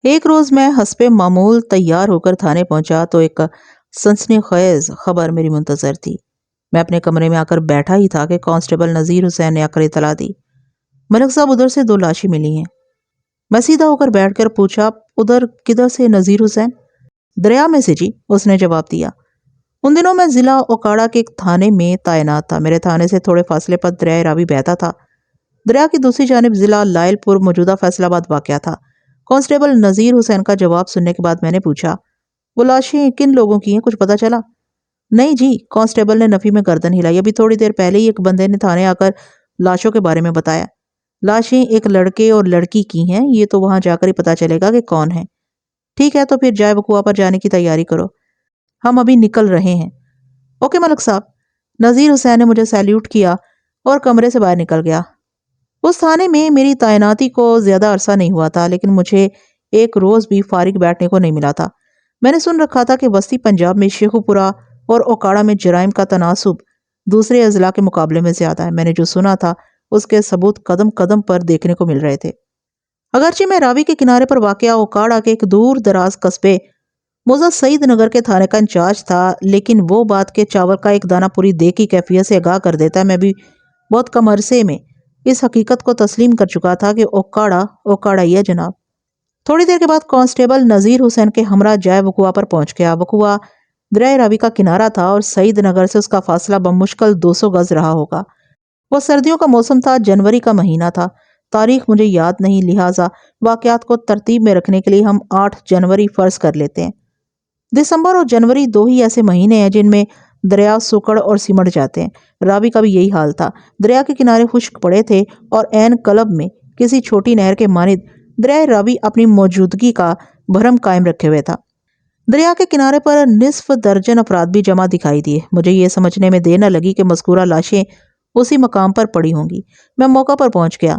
ایک روز میں حسب معمول تیار ہو کر تھانے پہنچا تو ایک سنسنی خیز خبر میری منتظر تھی۔ میں اپنے کمرے میں آ کر بیٹھا ہی تھا کہ کانسٹیبل نذیر حسین نے آ کر اطلاع دی، ملک صاحب ادھر سے 2 لاشیں ملی ہیں۔ میں سیدھا ہو کر بیٹھ کر پوچھا، ادھر کدھر سے نذیر حسین؟ دریا میں سے جی، اس نے جواب دیا۔ ان دنوں میں ضلع اوکاڑا کے ایک تھانے میں تعینات تھا۔ میرے تھانے سے تھوڑے فاصلے پر دریائے راوی بہتا تھا۔ دریا کی دوسری جانب ضلع لائل پور موجودہ فیصل آباد واقع تھا۔ کانسٹیبل نذیر حسین کا جواب سننے کے بعد میں نے پوچھا، وہ لاشیں کن لوگوں کی ہیں، کچھ پتہ چلا؟ نہیں جی، کانسٹیبل نے نفی میں گردن ہلائی۔ ابھی تھوڑی دیر پہلے ہی ایک بندے نے تھانے آ کر لاشوں کے بارے میں بتایا۔ لاشیں ایک لڑکے اور لڑکی کی ہیں، یہ تو وہاں جا کر ہی پتہ چلے گا کہ کون ہے۔ ٹھیک ہے، تو پھر جائے وقوع پر جانے کی تیاری کرو، ہم ابھی نکل رہے ہیں۔ اوکے ملک صاحب۔ نذیر حسین نے مجھے سیلیوٹ کیا اور کمرے سے باہر نکل گیا۔ اس تھانے میں میری تعیناتی کو زیادہ عرصہ نہیں ہوا تھا، لیکن مجھے ایک روز بھی فارغ بیٹھنے کو نہیں ملا تھا۔ میں نے سن رکھا تھا کہ وسطی پنجاب میں شیخو پورہ اور اوکاڑا میں جرائم کا تناسب دوسرے اضلاع کے مقابلے میں زیادہ ہے۔ میں نے جو سنا تھا اس کے ثبوت قدم قدم پر دیکھنے کو مل رہے تھے۔ اگرچہ میں راوی کے کنارے پر واقع اوکاڑا کے ایک دور دراز قصبے موزہ سعید نگر کے تھانے کا انچارج تھا، لیکن وہ بات کہ چاول کا ایک دانہ پوری دیگ کی کیفیت سے آگاہ کر دیتا ہے، میں بھی بہت کم عرصے میں اس حقیقت کو تسلیم کر چکا تھا کہ اوکاڑا ہی ہے جناب۔ تھوڑی دیر کے بعد کانسٹیبل نذیر حسین کے ہمراہ جائے وقوع پر پہنچ گیا۔ وقوع دریائے راوی کا کنارہ تھا اور سعید نگر سے اس کا فاصلہ بمشکل 200 گز رہا ہوگا۔ وہ سردیوں کا موسم تھا، جنوری کا مہینہ تھا۔ تاریخ مجھے یاد نہیں، لہٰذا واقعات کو ترتیب میں رکھنے کے لیے ہم 8 جنوری فرض کر لیتے ہیں۔ دسمبر اور جنوری 2 ہی ایسے مہینے ہیں جن میں دریا سکڑ اور سمٹ جاتے ہیں۔ راوی کا بھی یہی حال تھا۔ دریا کے کنارے خشک پڑے تھے اور عین قلب میں کسی چھوٹی نہر کے مانند دریائے راوی اپنی موجودگی کا بھرم قائم رکھے ہوئے تھا۔ دریا کے کنارے پر نصف درجن افراد بھی جمع دکھائی دیے۔ مجھے یہ سمجھنے میں دیر نہ لگی کہ مذکورہ لاشیں اسی مقام پر پڑی ہوں گی۔ میں موقع پر پہنچ گیا۔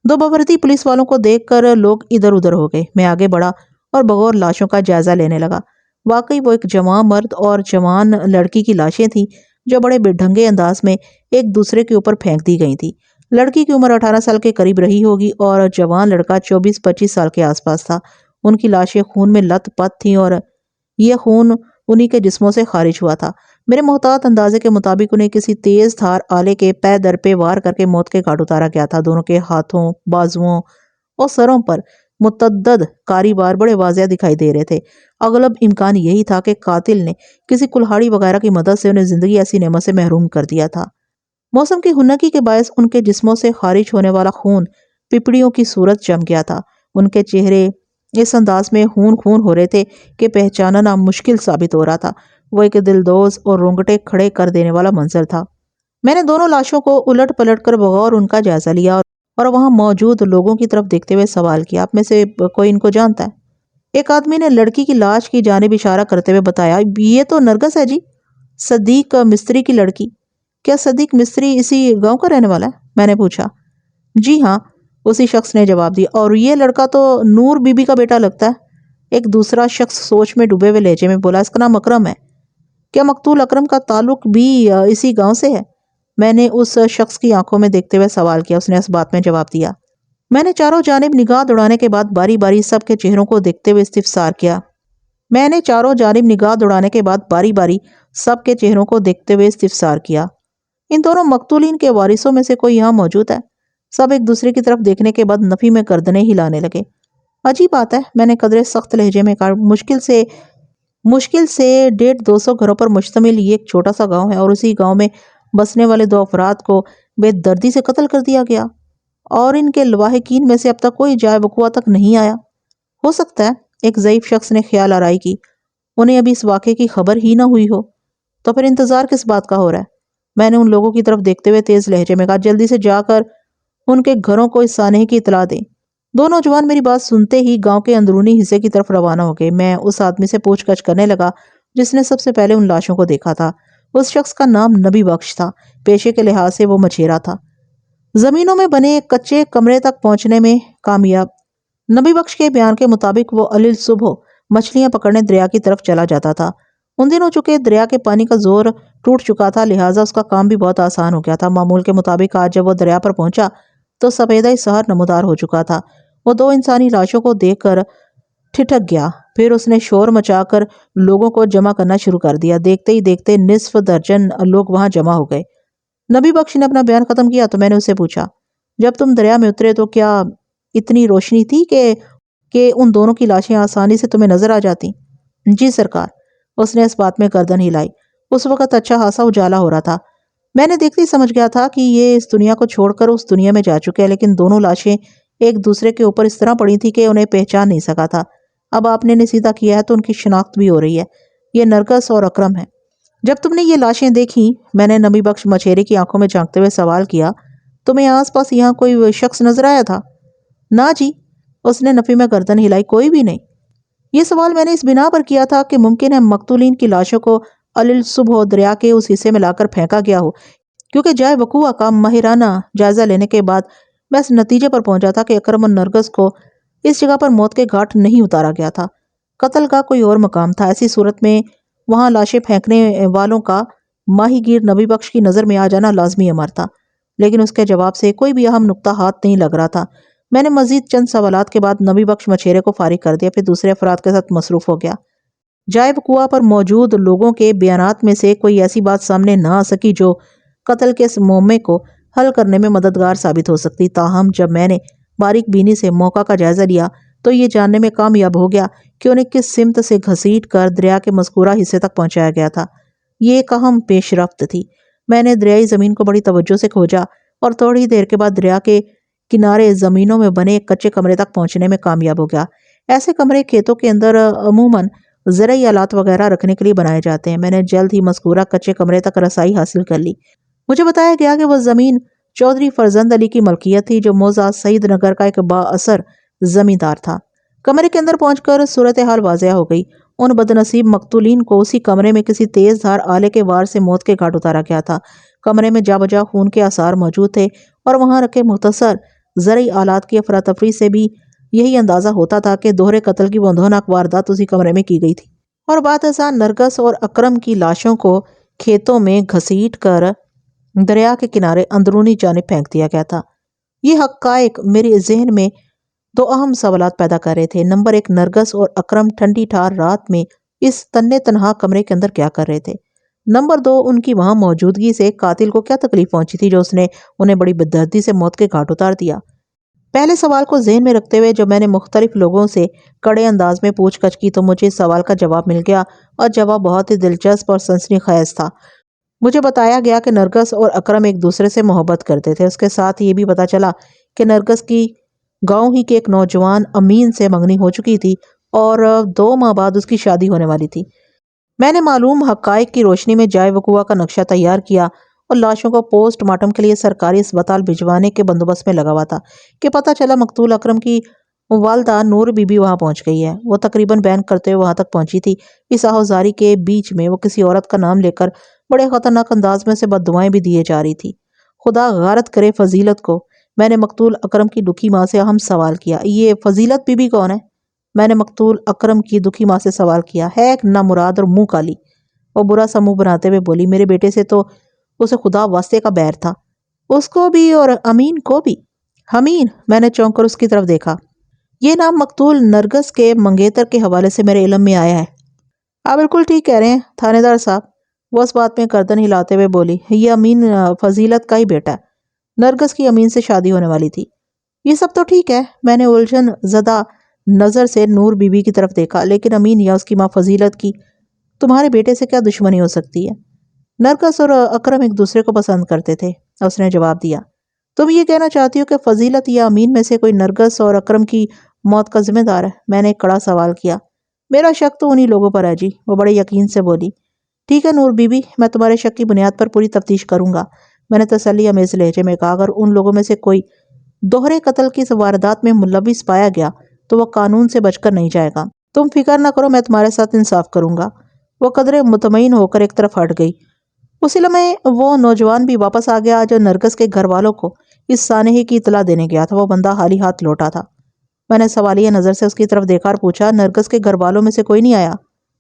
2 باوردی پولیس والوں کو دیکھ کر لوگ ادھر ادھر ہو گئے۔ میں آگے بڑھا اور بغور لاشوں کا جائزہ لینے لگا۔ واقعی وہ ایک جوان مرد اور جوان لڑکی کی لاشیں تھیں جو بڑے بے ڈھنگے انداز میں ایک دوسرے کے اوپر پھینک دی گئی تھیں۔ لڑکی کی عمر 18 سال کے قریب رہی ہوگی اور جوان لڑکا 24-25 سال کے آس پاس تھا۔ ان کی لاشیں خون میں لت پت تھیں اور یہ خون انہی کے جسموں سے خارج ہوا تھا۔ میرے محتاط اندازے کے مطابق انہیں کسی تیز دھار آلے کے پے در پہ وار کر کے موت کے گھاٹ اتارا گیا تھا۔ دونوں کے ہاتھوں، بازوؤں اور سروں پر متعدد کاری بار بڑے واضح دکھائی دے رہے تھے۔ اغلب امکان یہی تھا کہ قاتل نے کسی کلہاڑی وغیرہ کی مدد سے انہیں زندگی ایسی نعمت سے محروم کر دیا تھا۔ موسم کی خنکی کے باعث ان کے جسموں سے خارج ہونے والا خون پپڑیوں کی صورت جم گیا تھا۔ ان کے چہرے اس انداز میں خون ہو رہے تھے کہ پہچاننا مشکل ثابت ہو رہا تھا۔ وہ ایک دلدوز اور رونگٹے کھڑے کر دینے والا منظر تھا۔ میں نے دونوں لاشوں کو الٹ پلٹ کر بغور ان کا جائزہ لیا اور وہاں موجود لوگوں کی طرف دیکھتے ہوئے سوال کیا، آپ میں سے کوئی ان کو جانتا ہے؟ ایک آدمی نے لڑکی کی لاش کی جانب اشارہ کرتے ہوئے بتایا، یہ تو نرگس ہے جی، صدیق مستری کی لڑکی۔ کیا صدیق مستری اسی گاؤں کا رہنے والا ہے؟ میں نے پوچھا۔ جی ہاں، اسی شخص نے جواب دیا، اور یہ لڑکا تو نور بی بی کا بیٹا لگتا ہے۔ ایک دوسرا شخص سوچ میں ڈوبے ہوئے لہجے میں بولا، اس کا نام اکرم ہے۔ کیا مقتول اکرم کا تعلق بھی اسی گاؤں سے ہے؟ میں نے اس شخص کی آنکھوں میں دیکھتے ہوئے سوال کیا۔ اس نے اس بات میں جواب دیا۔ میں نے چاروں جانب نگاہ دوڑانے کے بعد باری باری سب کے چہروں کو دیکھتے ہوئے استفسار کیا، ان دونوں مقتولین کے وارثوں میں سے کوئی یہاں موجود ہے؟ سب ایک دوسرے کی طرف دیکھنے کے بعد نفی میں گردنیں ہلانے لگے۔ عجیب بات ہے، میں نے قدرے سخت لہجے میں کہا، مشکل سے 150-200 گھروں پر مشتمل یہ ایک چھوٹا سا گاؤں ہے اور اسی گاؤں میں بسنے والے 2 افراد کو بے دردی سے قتل کر دیا گیا اور ان کے لواحقین میں سے اب تک کوئی جائے وقوع تک نہیں آیا۔ ہو سکتا ہے، ایک ضعیف شخص نے خیال آرائی کی، انہیں ابھی اس واقعے کی خبر ہی نہ ہوئی ہو۔ تو پھر انتظار کس بات کا ہو رہا ہے؟ میں نے ان لوگوں کی طرف دیکھتے ہوئے تیز لہجے میں کہا، جلدی سے جا کر ان کے گھروں کو اس سانحے کی اطلاع دیں۔ 2 نوجوان میری بات سنتے ہی گاؤں کے اندرونی حصے کی طرف روانہ ہو گئے۔ میں اس آدمی سے پوچھ گچھ کرنے لگا جس نے سب سے پہلے ان لاشوں کو دیکھا تھا۔ اس شخص کا نام نبی بخش تھا۔ پیشے کے لحاظ سے وہ مچھیرا تھا، زمینوں میں بنے ایک کچے کمرے تک پہنچنے میں کامیاب۔ نبی بخش کے بیان کے مطابق وہ علیل صبح مچھلیاں پکڑنے دریا کی طرف چلا جاتا تھا۔ ان دنوں چونکہ دریا کے پانی کا زور ٹوٹ چکا تھا، لہٰذا اس کا کام بھی بہت آسان ہو گیا تھا۔ معمول کے مطابق آج جب وہ دریا پر پہنچا تو سفیدہ سحر نمودار ہو چکا تھا۔ وہ 2 انسانی لاشوں کو دیکھ کر ٹھٹک گیا۔ پھر اس نے شور مچا کر لوگوں کو جمع کرنا شروع کر دیا۔ دیکھتے ہی دیکھتے نصف درجن لوگ وہاں جمع ہو گئے۔ نبی بخش نے اپنا بیان ختم کیا تو میں نے اس سے پوچھا، جب تم دریا میں اترے تو کیا اتنی روشنی تھی کہ ان دونوں کی لاشیں آسانی سے تمہیں نظر آ جاتی؟ جی سرکار۔ اس نے اس بات میں گردن ہلائی۔ اس وقت اچھا خاصا اجالا ہو رہا تھا۔ میں نے دیکھتے ہی سمجھ گیا تھا کہ یہ اس دنیا کو چھوڑ کر اس دنیا میں جا چکے ہیں، لیکن دونوں لاشیں ایک دوسرے کے اوپر اس طرح پڑی تھی کہ انہیں پہچان نہیں سکا تھا۔ اب آپ نے سیدھا کیا ہے تو ان کی شناخت بھی ہو رہی ہے۔ یہ نرگس اور اکرم ہے۔ جب تم نے یہ لاشیں دیکھی، میں نے نبی بخش مچھیرے کی آنکھوں میں جھانکتے ہوئے سوال کیا، تمہیں آس پاس یہاں کوئی شخص نظر آیا تھا؟ نہ جی، اس نے نفی میں گردن ہلائی، کوئی بھی نہیں۔ یہ سوال میں نے اس بنا پر کیا تھا کہ ممکن ہے مقتولین کی لاشوں کو علیل صبح دریا کے اس حصے میں لا کر پھینکا گیا ہو، کیونکہ جائے وقوع کا ماہرانہ جائزہ لینے کے بعد میں اس نتیجے پر پہنچا تھا کہ اکرم اور نرگس کو اس جگہ پر موت کے گھاٹ نہیں اتارا گیا تھا، قتل کا کوئی اور مقام تھا۔ ایسی صورت میں وہاں لاشیں پھینکنے والوں کا ماہی گیر نبی بخش کی نظر میں آ جانا لازمی امر تھا، لیکن اس کے جواب سے کوئی بھی اہم نقطہ ہاتھ نہیں لگ رہا تھا۔ میں نے مزید چند سوالات کے بعد نبی بخش مچھیرے کو فارغ کر دیا، پھر دوسرے افراد کے ساتھ مصروف ہو گیا۔ جائے وقوع پر موجود لوگوں کے بیانات میں سے کوئی ایسی بات سامنے نہ آ سکی جو قتل کے اس معمے کو حل کرنے میں مددگار ثابت ہو سکتی۔ تاہم جب میں نے باریک بینی سے موقع کا جائزہ لیا تو یہ جاننے میں کامیاب ہو گیا کہ انہیں کس سمت سے گھسیٹ کر دریا کے مذکورہ حصے تک پہنچایا گیا تھا۔ یہ ایک اہم پیش رفت تھی۔ میں نے دریائی زمین کو بڑی توجہ سے کھوجا اور تھوڑی دیر کے بعد دریا کے کنارے زمینوں میں بنے ایک کچے کمرے تک پہنچنے میں کامیاب ہو گیا۔ ایسے کمرے کھیتوں کے اندر عموماً زرعی آلات وغیرہ رکھنے کے لیے بنائے جاتے ہیں۔ میں نے جلد ہی مذکورہ کچے کمرے تک رسائی حاصل کر لی۔ مجھے بتایا گیا کہ وہ زمین چودھری فرزند علی کی ملکیت تھی، جو موضع سعید نگر کا ایک با اثر زمیندار تھا۔ کمرے کے اندر پہنچ کر صورتحال واضح ہو گئی۔ ان بدنصیب مقتولین کو اسی کمرے میں کسی تیز دھار آلے کے وار سے موت کے گھاٹ اتارا گیا تھا۔ کمرے میں جا بجا خون کے آثار موجود تھے اور وہاں رکھے مختصر زرعی آلات کی افراتفری سے بھی یہی اندازہ ہوتا تھا کہ دوہرے قتل کی وہ ہولناک واردات اسی کمرے میں کی گئی تھی۔ اور بعد ازاں نرگس اور اکرم کی لاشوں کو کھیتوں میں گھسیٹ کر دریا کے کنارے اندرونی جانب پھینک دیا گیا تھا۔ یہ حقائق میرے ذہن میں دو اہم سوالات پیدا کر رہے تھے۔ نمبر ایک، نرگس اور اکرم ٹھنڈی ٹھار رات میں اس تنہے تنہا کمرے کے اندر کیا کر رہے تھے؟ نمبر دو، ان کی وہاں موجودگی سے قاتل کو کیا تکلیف پہنچی تھی جو اس نے انہیں بڑی بددردی سے موت کے گھاٹ اتار دیا؟ پہلے سوال کو ذہن میں رکھتے ہوئے جب میں نے مختلف لوگوں سے کڑے انداز میں پوچھ گچھ کی تو مجھے اس سوال کا جواب مل گیا، اور جواب بہت ہی دلچسپ اور سنسنی خیز تھا۔ مجھے بتایا گیا کہ نرگس اور اکرم ایک دوسرے سے محبت کرتے تھے۔ اس کے ساتھ یہ بھی پتہ چلا کہ نرگس کی گاؤں ہی کے ایک نوجوان امین سے منگنی ہو چکی تھی اور 2 ماہ بعد اس کی شادی ہونے والی تھی۔ میں نے معلوم حقائق کی روشنی میں جائے وقوع کا نقشہ تیار کیا اور لاشوں کو پوسٹ مارٹم کے لیے سرکاری اسپتال بھجوانے کے بندوبست میں لگا ہوا تھا کہ پتہ چلا مقتول اکرم کی والدہ نور بی بی وہاں پہنچ گئی ہے۔ وہ تقریباً بیان کرتے ہوئے وہاں تک پہنچی تھی۔ اس آہوزاری کے بیچ میں وہ کسی عورت کا نام لے کر بڑے خطرناک انداز میں سے بددعائیں بھی دیے جا رہی تھی۔ خدا غارت کرے فضیلت کو۔ میں نے مقتول اکرم کی دکھی ماں سے اہم سوال کیا، یہ فضیلت بی بی کون ہے؟ میں نے مقتول اکرم کی دکھی ماں سے سوال کیا۔ ہے ایک نامراد اور منہ کالی۔ وہ برا سا منہ بناتے ہوئے بولی، میرے بیٹے سے تو اسے خدا واسطے کا بیر تھا، اس کو بھی اور امین کو بھی۔ امین؟ میں نے چونک کر اس کی طرف دیکھا۔ یہ نام مقتول نرگس کے منگیتر کے حوالے سے میرے علم میں آیا ہے۔ آپ بالکل ٹھیک کہہ رہے ہیں تھانے دار صاحب، وہ اس بات میں گردن ہلاتے ہوئے بولی، یہ امین فضیلت کا ہی بیٹا ہے۔ نرگس کی امین سے شادی ہونے والی تھی۔ یہ سب تو ٹھیک ہے، میں نے الجھن زدہ نظر سے نور بی بی کی طرف دیکھا، لیکن امین یا اس کی ماں فضیلت کی تمہارے بیٹے سے کیا دشمنی ہو سکتی ہے؟ نرگس اور اکرم ایک دوسرے کو پسند کرتے تھے، اس نے جواب دیا۔ تم یہ کہنا چاہتی ہو کہ فضیلت یا امین میں سے کوئی نرگس اور اکرم کی موت کا ذمہ دار ہے؟ میں نے ایک کڑا سوال کیا۔ میرا شک تو انہی لوگوں پر ہے جی، وہ بڑے یقین سے بولی۔ ٹھیک ہے نور بی بی، میں تمہارے شک کی بنیاد پر پوری تفتیش کروں گا، میں نے تسلی آمیز لہجے میں کہا۔ اگر ان لوگوں میں سے کوئی دوہرے قتل کی واردات میں ملوث پایا گیا تو وہ قانون سے بچ کر نہیں جائے گا۔ تم فکر نہ کرو، میں تمہارے ساتھ انصاف کروں گا۔ وہ قدرے مطمئن ہو کر ایک طرف ہٹ گئی۔ اسی لمحے وہ نوجوان بھی واپس آ گیا جو نرگس کے گھر والوں کو اس سانحے کی اطلاع دینے گیا تھا۔ وہ بندہ خالی ہاتھ لوٹا تھا۔ میں نے سوالیہ نظر سے اس کی طرف دیکھا اور پوچھا، نرگس کے گھر والوں میں سے کوئی نہیں آیا؟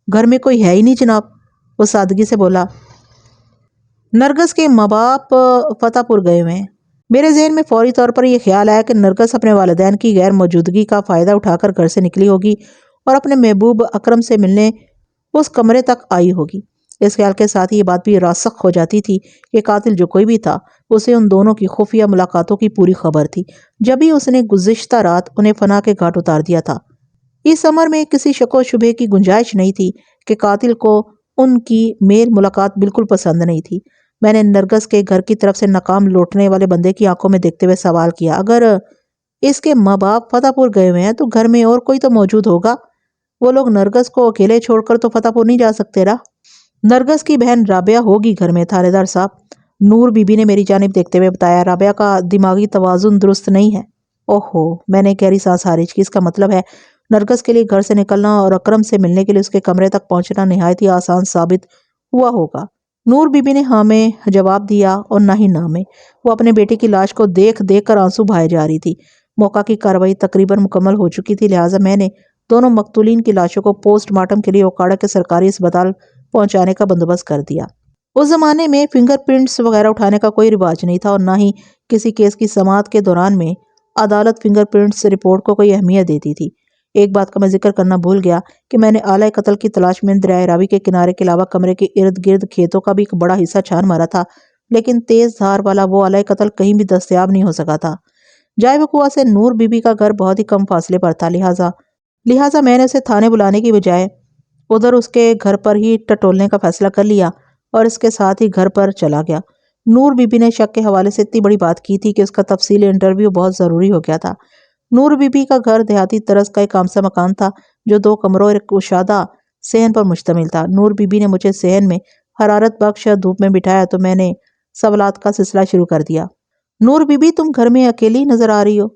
گھر میں کوئی ہے ہی نہیں جناب، وہ سادگی سے بولا۔ نرگس کے ماں باپ فتح پور گئے ہوئے ہیں۔ میرے ذہن میں فوری طور پر یہ خیال آیا کہ نرگس اپنے والدین کی غیر موجودگی کا فائدہ اٹھا کر گھر سے نکلی ہوگی اور اپنے محبوب اکرم سے ملنے اس کمرے تک آئی ہوگی۔ اس خیال کے ساتھ یہ بات بھی راسخ ہو جاتی تھی کہ قاتل جو کوئی بھی تھا اسے ان دونوں کی خفیہ ملاقاتوں کی پوری خبر تھی، جب ہی اس نے گزشتہ رات انہیں فنا کے گھاٹ اتار دیا تھا۔ اس امر میں کسی شک و شبہ کی گنجائش نہیں تھی کہ قاتل کو ان کی میل ملاقات بالکل پسند نہیں تھی۔ میں نے نرگس کے گھر کی طرف سے ناکام لوٹنے والے بندے کی آنکھوں میں دیکھتے ہوئے سوال کیا، اگر اس کے ماں باپ فتح پور گئے ہوئے ہیں تو گھر میں اور کوئی تو موجود ہوگا؟ وہ لوگ نرگس کو اکیلے چھوڑ کر تو فتح پور نہیں جا سکتے نا؟ نرگس کی بہن رابعہ ہوگی گھر میں تھانے دار صاحب، نور بی بی نے میری جانب دیکھتے ہوئے بتایا۔ رابعہ کا دماغی توازن درست نہیں ہے۔ اوہو، میں نے گہری سانس خارج کی۔ اس کا مطلب ہے نرگس کے لیے گھر سے نکلنا اور اکرم سے ملنے کے لیے اس کے کمرے تک پہنچنا نہایت ہی آسان ثابت ہوا ہوگا۔ نور بی بی نے ہاں میں جواب دیا اور نہ ہی نہ میں۔ وہ اپنے بیٹے کی لاش کو دیکھ دیکھ کر آنسو بہائے جا رہی تھی۔ موقع کی کارروائی تقریباً مکمل ہو چکی تھی، لہٰذا میں نے دونوں مقتولین کی لاشوں کو پوسٹ مارٹم کے لیے اوکاڑا کے سرکاری اسپتال پہنچانے کا بندوبست کر دیا۔ اس زمانے میں فنگر پرنٹس وغیرہ اٹھانے کا کوئی رواج نہیں تھا اور نہ ہی کسی کیس کی سماعت کے دوران میں عدالت فنگر پرنٹس رپورٹ کو کوئی اہمیت دیتی تھی۔ ایک بات کا میں ذکر کرنا بھول گیا کہ میں نے آلہ قتل کی تلاش میں دریائے راوی کے کنارے کے علاوہ کمرے کے ارد گرد کھیتوں کا بھی ایک بڑا حصہ چھان مارا تھا، لیکن تیز دھار والا وہ آلہ قتل کہیں بھی دستیاب نہیں ہو سکا تھا۔ جائے وقوع سے نور بی بی کا گھر بہت ہی کم فاصلے پر تھا، لہٰذا میں نے اسے تھانے بلانے کی بجائے ادھر اس کے گھر پر ہی ٹٹولنے کا فیصلہ کر لیا اور اس کے ساتھ ہی گھر پر چلا گیا۔ نور بی بی نے شک کے حوالے سے اتنی بڑی بات کی تھی کہ اس کا تفصیلی انٹرویو بہت ضروری ہو گیا تھا۔ نور بی بی کا گھر دیہاتی طرز کا ایک خامسہ مکان تھا جو 2 کمروں اور ایک کشادہ صحن پر مشتمل تھا۔ نور بی بی نے مجھے صحن میں حرارت بخش دھوپ میں بٹھایا تو میں نے سوالات کا سلسلہ شروع کر دیا۔ نور بی بی، تم گھر میں اکیلی نظر آ رہی ہو؟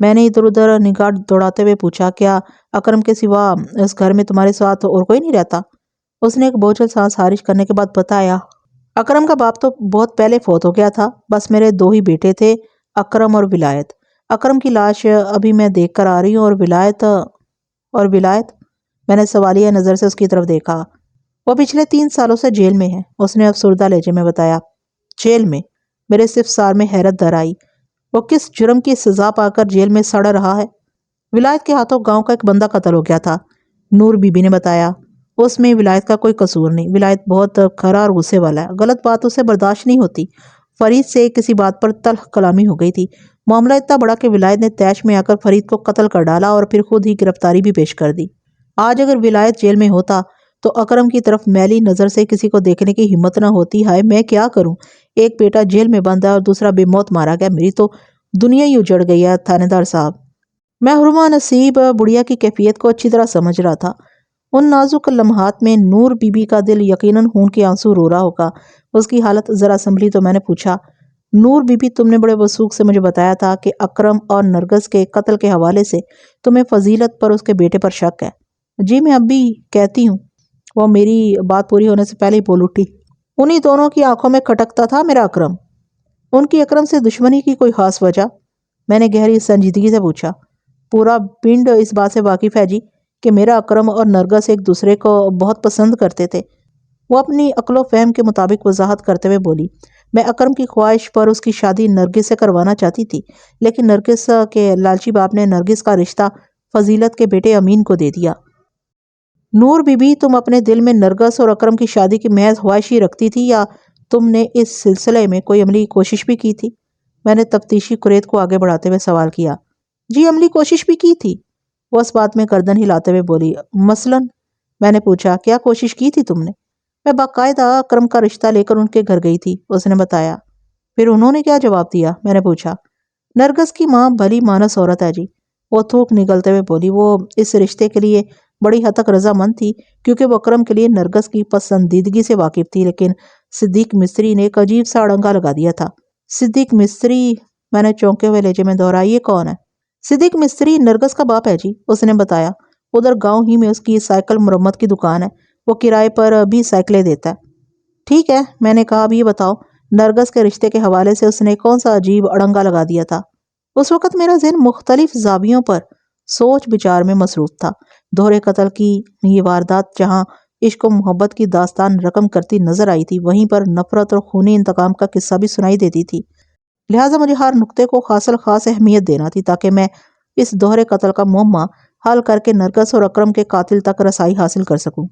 میں نے ادھر ادھر نگاہ دوڑاتے ہوئے پوچھا۔ کیا اکرم کے سوا اس گھر میں تمہارے ساتھ اور کوئی نہیں رہتا؟ اس نے ایک بوجھل سانس خارج کرنے کے بعد بتایا، اکرم کا باپ تو بہت پہلے فوت ہو گیا تھا، بس میرے 2 ہی بیٹے تھے، اکرم اور ولایت۔ اکرم کی لاش ابھی میں دیکھ کر آ رہی ہوں، اور ولایت؟ میں نے سوالیہ نظر سے اس کی طرف دیکھا۔ وہ پچھلے 3 سالوں سے جیل میں ہے، اس نے افسردہ لہجے میں بتایا۔ جیل میں؟ میرے استفسار میں حیرت در آئی۔ وہ کس جرم کی سزا پا کر جیل میں سڑ رہا ہے؟ ولایت کے ہاتھوں گاؤں کا ایک بندہ قتل ہو گیا تھا، نور بی بی نے بتایا۔ اس میں ولایت کا کوئی قصور نہیں، ولایت بہت کھرا اور غصے والا ہے، غلط بات اسے برداشت نہیں ہوتی۔ فرید سے کسی بات پر تلخ کلامی ہو گئی تھی، معاملہ اتنا بڑا کہ ولایت نے طیش میں آ کر فرید کو قتل کر ڈالا اور پھر خود ہی گرفتاری بھی پیش کر دی۔ آج اگر ولایت جیل میں ہوتا تو اکرم کی طرف میلی نظر سے کسی کو دیکھنے کی ہمت نہ ہوتی۔ ہائے میں کیا کروں، ایک بیٹا جیل میں بند ہے اور دوسرا بے موت مارا گیا، میری تو دنیا ہی اجڑ گئی ہے تھانے دار صاحب۔ میں حرمہ نصیب بڑھیا کی کیفیت کو اچھی طرح سمجھ رہا تھا۔ ان نازک لمحات میں نور بی بی کا دل یقیناً خون کے آنسو رو رہا ہوگا۔ اس کی حالت ذرا سنبھلی تو میں نے پوچھا، نور بی بی، تم نے بڑے وثوق سے مجھے بتایا تھا کہ اکرم اور نرگس کے قتل کے حوالے سے تمہیں فضیلت پر اس کے بیٹے پر شک ہے۔ جی میں اب بھی کہتی ہوں۔ وہ میری بات پوری ہونے سے پہلے ہی بول اٹھی، انہی دونوں کی آنکھوں میں کھٹکتا تھا میرا اکرم۔ ان کی اکرم سے دشمنی کی کوئی خاص وجہ؟ میں نے گہری سنجیدگی سے پوچھا۔ پورا پنڈ اس بات سے واقف ہے جی کہ میرا اکرم اور نرگس ایک دوسرے کو بہت پسند کرتے تھے۔ وہ اپنی عقل و فہم کے مطابق وضاحت کرتے ہوئے بولی۔ میں اکرم کی خواہش پر اس کی شادی نرگس سے کروانا چاہتی تھی، لیکن نرگس کے لالچی باپ نے نرگس کا رشتہ فضیلت کے بیٹے امین کو دے دیا۔ نور بی بی، تم اپنے دل میں نرگس اور اکرم کی شادی کی محض خواہش ہی رکھتی تھی یا تم نے اس سلسلے میں کوئی عملی کوشش بھی کی تھی؟ میں نے تفتیشی کوریت کو آگے بڑھاتے ہوئے سوال کیا۔ جی عملی کوشش بھی کی تھی، وہ اس بات میں گردن ہلاتے ہوئے بولی۔ مثلاً؟ میں نے پوچھا، کیا کوشش کی تھی تم نے؟ میں باقاعدہ اکرم کا رشتہ لے کر ان کے گھر گئی تھی، اس نے بتایا۔ پھر انہوں نے کیا جواب دیا؟ میں نے پوچھا۔ نرگس کی ماں بھلی مانس عورت ہے جی، وہ تھوک نگلتے ہوئے بولی۔ وہ اس رشتے کے لیے بڑی حد تک رضامند تھی کیونکہ وہ اکرم کے لیے نرگس کی پسندیدگی سے واقف تھی، لیکن صدیق مستری نے ایک عجیب سا اڑنگا لگا دیا تھا۔ صدیق مستری؟ میں نے چونکے ہوئے لہجے میں دوہرایا۔ یہ کون ہے؟ صدیق مستری نرگس کا باپ ہے جی، اس نے بتایا۔ ادھر گاؤں ہی میں اس کی سائیکل مرمت کی دکان ہے، وہ کرائے پر بھی سائیکلیں دیتا ہے۔ ٹھیک ہے، میں نے کہا، اب یہ بتاؤ نرگس کے رشتے کے حوالے سے اس نے کون سا عجیب اڑنگا لگا دیا تھا؟ اس وقت میرا ذہن مختلف زاویوں پر سوچ بچار میں مصروف تھا۔ دوہرے قتل کی یہ واردات جہاں عشق و محبت کی داستان رقم کرتی نظر آئی تھی، وہیں پر نفرت اور خونی انتقام کا قصہ بھی سنائی دیتی تھی، لہٰذا مجھے ہر نقطے کو خاص اہمیت دینا تھی تاکہ میں اس دوہرے قتل کا معمہ حل کر کے نرگس اور اکرم کے قاتل تک رسائی حاصل کر سکوں۔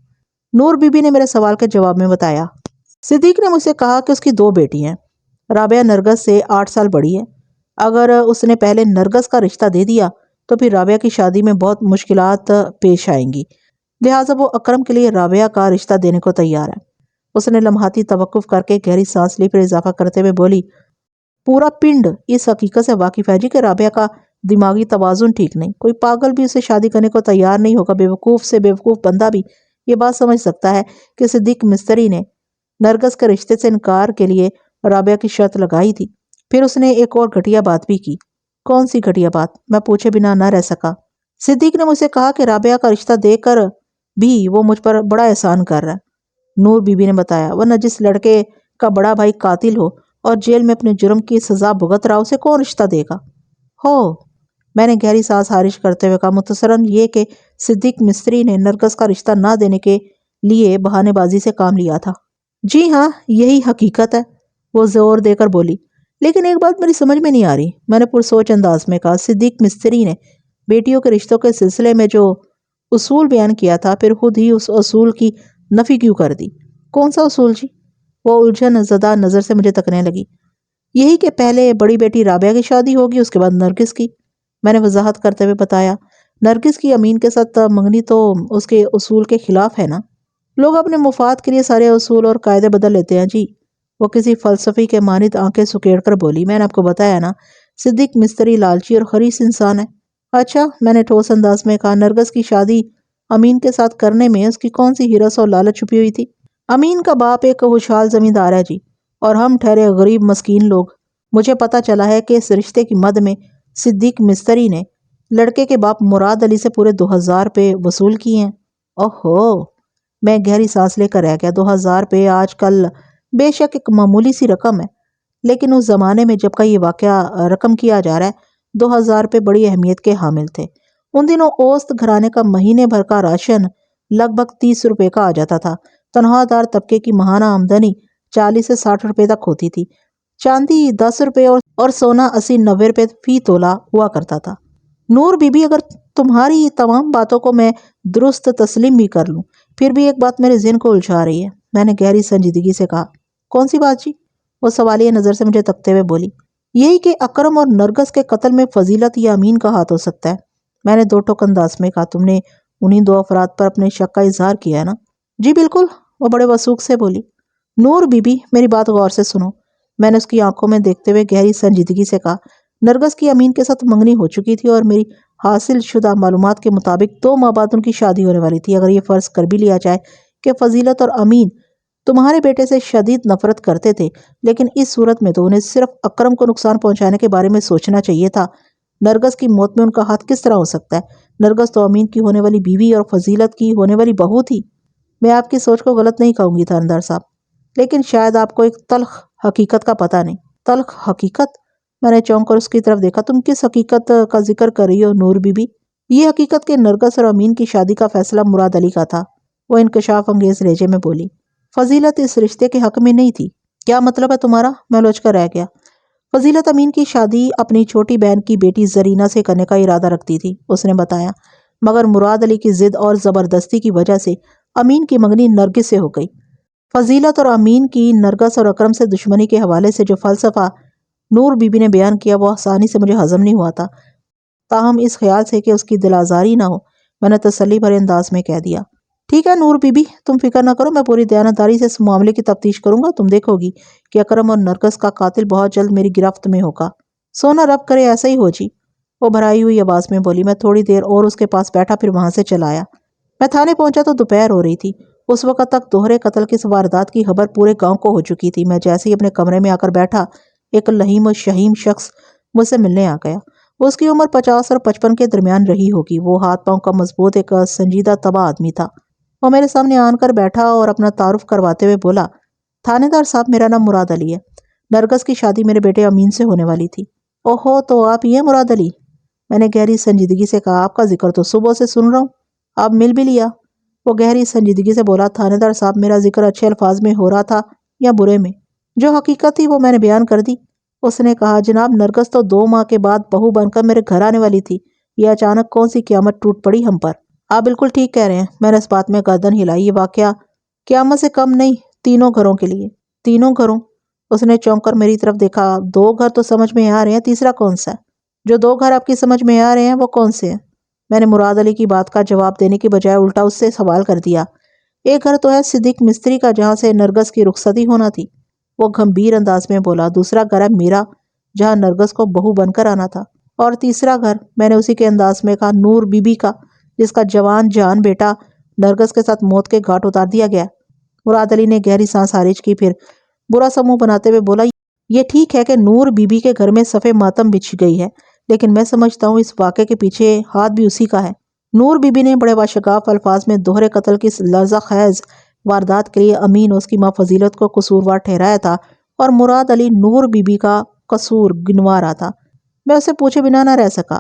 نور بی بی نے میرے سوال کے جواب میں بتایا۔ صدیق نے مجھ سے کہا کہ اس کی 2 بیٹی ہیں۔ رابعہ نرگس سے 8 سال بڑی ہے۔ اگر اس نے پہلے نرگس کا رشتہ دے دیا تو پھر رابعہ کی شادی میں بہت مشکلات پیش آئیں گی، لہٰذا وہ اکرم کے لیے رابعہ کا رشتہ دینے کو تیار ہے۔ اس نے لمحاتی توقف کر کے گہری سانس لی، پھر اضافہ کرتے ہوئے بولی، پورا پنڈ اس حقیقت سے واقف ہے جی کہ رابعہ کا دماغی توازن ٹھیک نہیں۔ کوئی پاگل بھی اسے شادی کرنے کو تیار نہیں ہوگا۔ بیوقوف سے بیوقوف بندہ بھی یہ بات سمجھ سکتا ہے کہ صدیق مستری نے نرگس کے رشتے سے انکار کے لیے رابعہ کی شرط لگائی تھی۔ پھر اس نے ایک اور گھٹیا بات بھی کی۔ کون سی گھٹیا بات؟ میں پوچھے بنا نہ رہ سکا۔ صدیق نے مجھ سے کہا کہ رابعہ کا رشتہ دے کر بھی وہ مجھ پر بڑا احسان کر رہا ہے۔ نور بی بی نے بتایا، ورنہ جس لڑکے کا بڑا بھائی قاتل ہو اور جیل میں اپنے جرم کی سزا بھگت رہا، اسے کون رشتہ دے گا؟ ہو، میں نے گہری سانس خارج کرتے ہوئے کہا، مختصراً یہ کہ صدیق مستری نے نرگس کا رشتہ نہ دینے کے لیے بہانے بازی سے کام لیا تھا۔ جی ہاں، یہی حقیقت ہے، وہ زور دے کر بولی۔ لیکن ایک بات میری سمجھ میں نہیں آ رہی، میں نے پرسوچ انداز میں کہا، صدیق مستری نے بیٹیوں کے رشتوں کے سلسلے میں جو اصول بیان کیا تھا، پھر خود ہی اس اصول کی نفی کیوں کر دی؟ کون سا اصول جی؟ وہ الجھن زدہ نظر سے مجھے تکنے لگی۔ یہی کہ پہلے بڑی بیٹی رابعہ کی شادی ہوگی، اس کے بعد نرگس کی۔ میں نے وضاحت کرتے ہوئے بتایا، نرگس کی امین کے ساتھ منگنی تو اس کے اصول کے خلاف ہے نا۔ لوگ اپنے مفاد کے لیے سارے اصول اور قاعدے بدل لیتے ہیں جی۔ وہ کسی فلسفی کے مانند آنکھیں سکیڑ کر بولی، میں نے آپ کو بتایا نا، صدیق مستری لالچی اور خریص انسان ہے۔ اچھا، میں نے ٹھوس انداز میں کہا، نرگس کی شادی امین کے ساتھ کرنے میں اس کی کون سی ہرس اور لالچ چھپی ہوئی تھی؟ امین کا باپ ایک خوشحال زمیندار ہے جی، اور ہم ٹھہرے غریب مسکین لوگ۔ مجھے پتا چلا ہے کہ اس رشتے کی مد میں صدیق مستری نے لڑکے کے باپ مراد علی سے پورے 2000 روپے وصول کیے ہیں۔ اوہو، میں گہری سانس لے کر رہ گیا۔ 2000 روپے آج کل بے شک ایک معمولی سی رقم ہے، لیکن اس زمانے میں جب کا یہ واقعہ رقم کیا جا رہا ہے، 2000 روپے بڑی اہمیت کے حامل تھے۔ ان دنوں اوسط گھرانے کا مہینے بھر کا راشن لگ بھگ 30 روپے کا آ جاتا تھا۔ تنخواہ دار طبقے کی ماہانہ آمدنی 40 سے 60 روپے تک ہوتی تھی۔ چاندی 10 روپے اور سونا 80-90 روپے فی تولہ ہوا کرتا تھا۔ نور بی بی، اگر تمہاری تمام باتوں کو میں درست تسلیم بھی کر لوں، پھر بھی ایک بات میرے ذہن کو الجھا رہی ہے، میں نے گہری سنجیدگی سے کہا۔ کون سی بات جی؟ وہ سوالیہ نظر سے مجھے تکتے ہوئے بولی۔ یہی کہ اکرم اور نرگس کے قتل میں فضیلت یا امین کا ہاتھ ہو سکتا ہے۔ میں نے 2 ٹوک انداز میں کہا، تم نے انہی 2 افراد پر اپنے شک کا اظہار کیا ہے نا؟ جی بالکل، وہ بڑے وثوق سے بولی۔ نور بی بی، میری بات غور سے سنو، میں نے اس کی آنکھوں میں دیکھتے ہوئے گہری سنجیدگی سے کہا، نرگس کی امین کے ساتھ منگنی ہو چکی تھی اور میری حاصل شدہ معلومات کے مطابق 2 ماہ بعد ان کی شادی ہونے والی تھی۔ اگر یہ فرض کر بھی لیا جائے کہ فضیلت اور امین تمہارے بیٹے سے شدید نفرت کرتے تھے، لیکن اس صورت میں تو انہیں صرف اکرم کو نقصان پہنچانے کے بارے میں سوچنا چاہیے تھا۔ نرگس کی موت میں ان کا ہاتھ کس طرح ہو سکتا ہے؟ نرگس تو امین کی ہونے والی بیوی اور فضیلت کی ہونے والی بہو تھی۔ میں آپ کی سوچ کو غلط نہیں کہوں گی تھاندار صاحب، لیکن شاید آپ کو ایک تلخ حقیقت کا پتہ نہیں۔ تلخ حقیقت؟ میں نے چونک کر اس کی طرف دیکھا۔ تم کس حقیقت کا ذکر کر رہی ہو نور بی بی؟ یہ حقیقت کہ نرگس اور امین کی شادی کا فیصلہ مراد علی کا تھا، وہ انکشاف انگیز لہجے میں بولی۔ فضیلت اس رشتے کے حق میں نہیں تھی۔ کیا مطلب ہے تمہارا؟ میں الجھ کر رہ گیا۔ فضیلت امین کی شادی اپنی چھوٹی بہن کی بیٹی زرینہ سے کرنے کا ارادہ رکھتی تھی، اس نے بتایا، مگر مراد علی کی ضد اور زبردستی کی وجہ سے امین کی منگنی نرگس سے ہو گئی۔ فضیلت اور امین کی نرگس اور اکرم سے دشمنی کے حوالے سے جو فلسفہ نور بی بی نے بیان کیا، وہ آسانی سے مجھے ہضم نہیں ہوا تھا، تاہم اس خیال سے کہ اس کی دل آزاری نہ ہو، میں نے تسلی بھرے انداز میں کہہ دیا، ٹھیک ہے نور بی بی، تم فکر نہ کرو، میں پوری دیانتداری سے اس معاملے کی تفتیش کروں گا۔ تم دیکھو گی کہ اکرم اور نرگس کا قاتل بہت جلد میری گرفت میں ہوگا۔ سونا رب کرے ایسا ہی ہو جی، وہ بھرائی ہوئی آواز میں بولی۔ میں تھوڑی دیر اور اس کے پاس بیٹھا، پھر وہاں سے چلا آیا۔ میں تھانے پہنچا تو دوپہر ہو رہی تھی۔ اس وقت تک دوہرے قتل کی واردات کی خبر پورے گاؤں کو ہو چکی تھی۔ میں جیسے ہی اپنے کمرے میں آ کر بیٹھا، ایک لہیم و شہیم شخص مجھ سے ملنے آ گیا۔ اس کی عمر 50 اور 55 کے درمیان رہی ہوگی۔ وہ ہاتھ پاؤں کا مضبوط، ایک سنجیدہ طبع آدمی تھا۔ وہ میرے سامنے آن کر بیٹھا اور اپنا تعارف کرواتے ہوئے بولا، تھانے دار صاحب، میرا نام مراد علی ہے۔ نرگس کی شادی میرے بیٹے امین سے ہونے والی تھی۔ اوہو، تو آپ یہ مراد علی؟ میں نے گہری سنجیدگی سے کہا، آپ کا ذکر تو صبح سے سن رہا ہوں، آپ مل بھی لیا؟ وہ گہری سنجیدگی سے بولا، تھانے دار صاحب، میرا ذکر اچھے الفاظ میں ہو رہا تھا یا برے میں؟ جو حقیقت تھی وہ میں نے بیان کر دی۔ اس نے کہا، جناب، نرگس تو 2 ماہ کے بعد بہو بن کر میرے گھر آنے والی تھی۔ یہ اچانک کون سی قیامت ٹوٹ پڑی ہم پر؟ آپ بالکل ٹھیک کہہ رہے ہیں، میں نے اس بات میں گردن ہلائی۔ یہ واقعہ قیامت سے کم نہیں، تینوں گھروں کے لیے۔ تینوں گھروں؟ اس نے چونک کر میری طرف دیکھا۔ دو گھر تو سمجھ میں آ رہے ہیں، تیسرا کون سا ہے؟ جو دو گھر آپ کی سمجھ میں آ رہے ہیں وہ کون سے ہیں؟ میں نے مراد علی کی بات کا جواب دینے کی بجائے الٹا اس سے سوال کر دیا۔ ایک گھر تو ہے صدیق مستری کا، جہاں سے نرگس کی رخصتی ہونا تھی، وہ گھمبیر انداز میں بولا۔ دوسرا گھر ہے میرا، جہاں نرگس کو بہو بن کر آنا تھا۔ اور تیسرا گھر، میں نے اسی کے انداز میں کہا، نور بی بی کا، جس کا جوان جان بیٹا نرگس کے ساتھ موت کے گھاٹ اتار دیا گیا۔ مراد علی نے گہری سانس خارج کی، پھر برا سا منہ بناتے ہوئے بولا، یہ ٹھیک ہے کہ نور بی بی کے گھر میں صفے ماتم بچھ گئی ہے، لیکن میں سمجھتا ہوں اس واقعے کے پیچھے ہاتھ بھی اسی کا ہے۔ نور بی بی نے بڑے واشگاف الفاظ میں دوہرے قتل کی لرزہ خیز واردات کے لیے امین اور اس کی ماں فضیلت کو قصوروار ٹھہرایا تھا، اور مراد علی نور بی بی کا قصور گنوا رہا تھا۔ میں اسے پوچھے بنا نہ رہ سکا،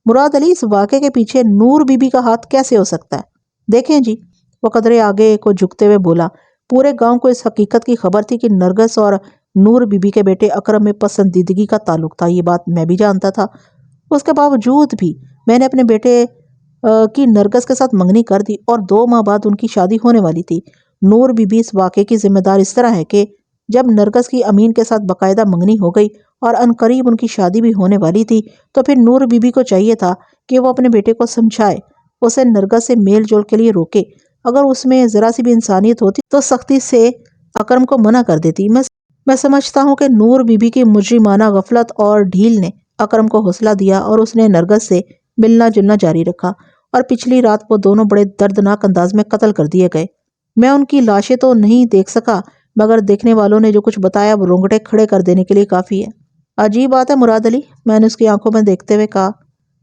مراد علی، اس واقعے کے پیچھے نور بی بی کا ہاتھ کیسے ہو سکتا ہے؟ دیکھیں جی، وہ قدرے آگے کو جھکتے ہوئے بولا، پورے گاؤں کو اس حقیقت کی خبر تھی کہ نرگس اور نور بی بی کے بیٹے اکرم میں پسندیدگی کا تعلق تھا۔ یہ بات میں بھی جانتا تھا۔ اس کے باوجود بھی میں نے اپنے بیٹے کی نرگس کے ساتھ منگنی کر دی، اور 2 ماہ بعد ان کی شادی ہونے والی تھی۔ نور بی بی اس واقعے کی ذمہ دار اس طرح ہے کہ جب نرگس کی امین کے ساتھ باقاعدہ منگنی ہو گئی اور عنقریب ان کی شادی بھی ہونے والی تھی، تو پھر نور بی بی کو چاہیے تھا کہ وہ اپنے بیٹے کو سمجھائے، اسے نرگس سے میل جول کے لیے روکے۔ اگر اس میں ذرا سی بھی انسانیت ہوتی تو سختی سے اکرم کو منع کر دیتی۔ میں سمجھتا ہوں کہ نور بی بی کی مجرمانہ غفلت اور ڈھیل نے اکرم کو حوصلہ دیا، اور اس نے نرگس سے ملنا جلنا جاری رکھا، اور پچھلی رات وہ دونوں بڑے دردناک انداز میں قتل کر دیے گئے۔ میں ان کی لاشیں تو نہیں دیکھ سکا، مگر دیکھنے والوں نے جو کچھ بتایا وہ رونگٹے کھڑے کر دینے کے لیے کافی ہے۔ عجیب بات ہے مراد علی، میں نے اس کی آنکھوں میں دیکھتے ہوئے کہا،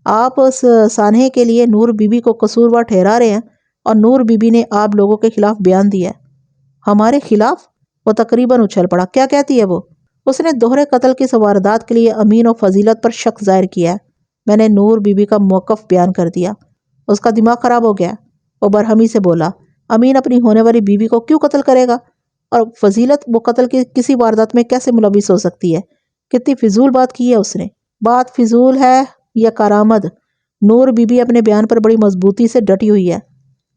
آپ اس سانحے کے لیے نور بی بی کو قصوروار ٹھہرا رہے ہیں، اور نور بی بی نے آپ لوگوں کے خلاف بیان دیا ہے۔ ہمارے خلاف؟ وہ تقریباً اچھل پڑا۔ کیا کہتی ہے وہ؟ اس نے دوہرے قتل کی واردات کے لیے امین و فضیلت پر شک ظاہر کیا ہے۔ میں نے نور بی بی کا موقف بیان کر دیا۔ اس کا دماغ خراب ہو گیا، وہ برہمی سے بولا۔ امین اپنی ہونے والی بیوی کو کیوں قتل کرے گا؟ اور فضیلت وہ قتل کی کسی واردات میں کیسے ملوث ہو سکتی ہے؟ کتنی فضول بات کی ہے اس نے۔ بات فضول ہے یا کارآمد؟ نور بی بی اپنے بیان پر بڑی مضبوطی سے ڈٹی ہوئی ہے۔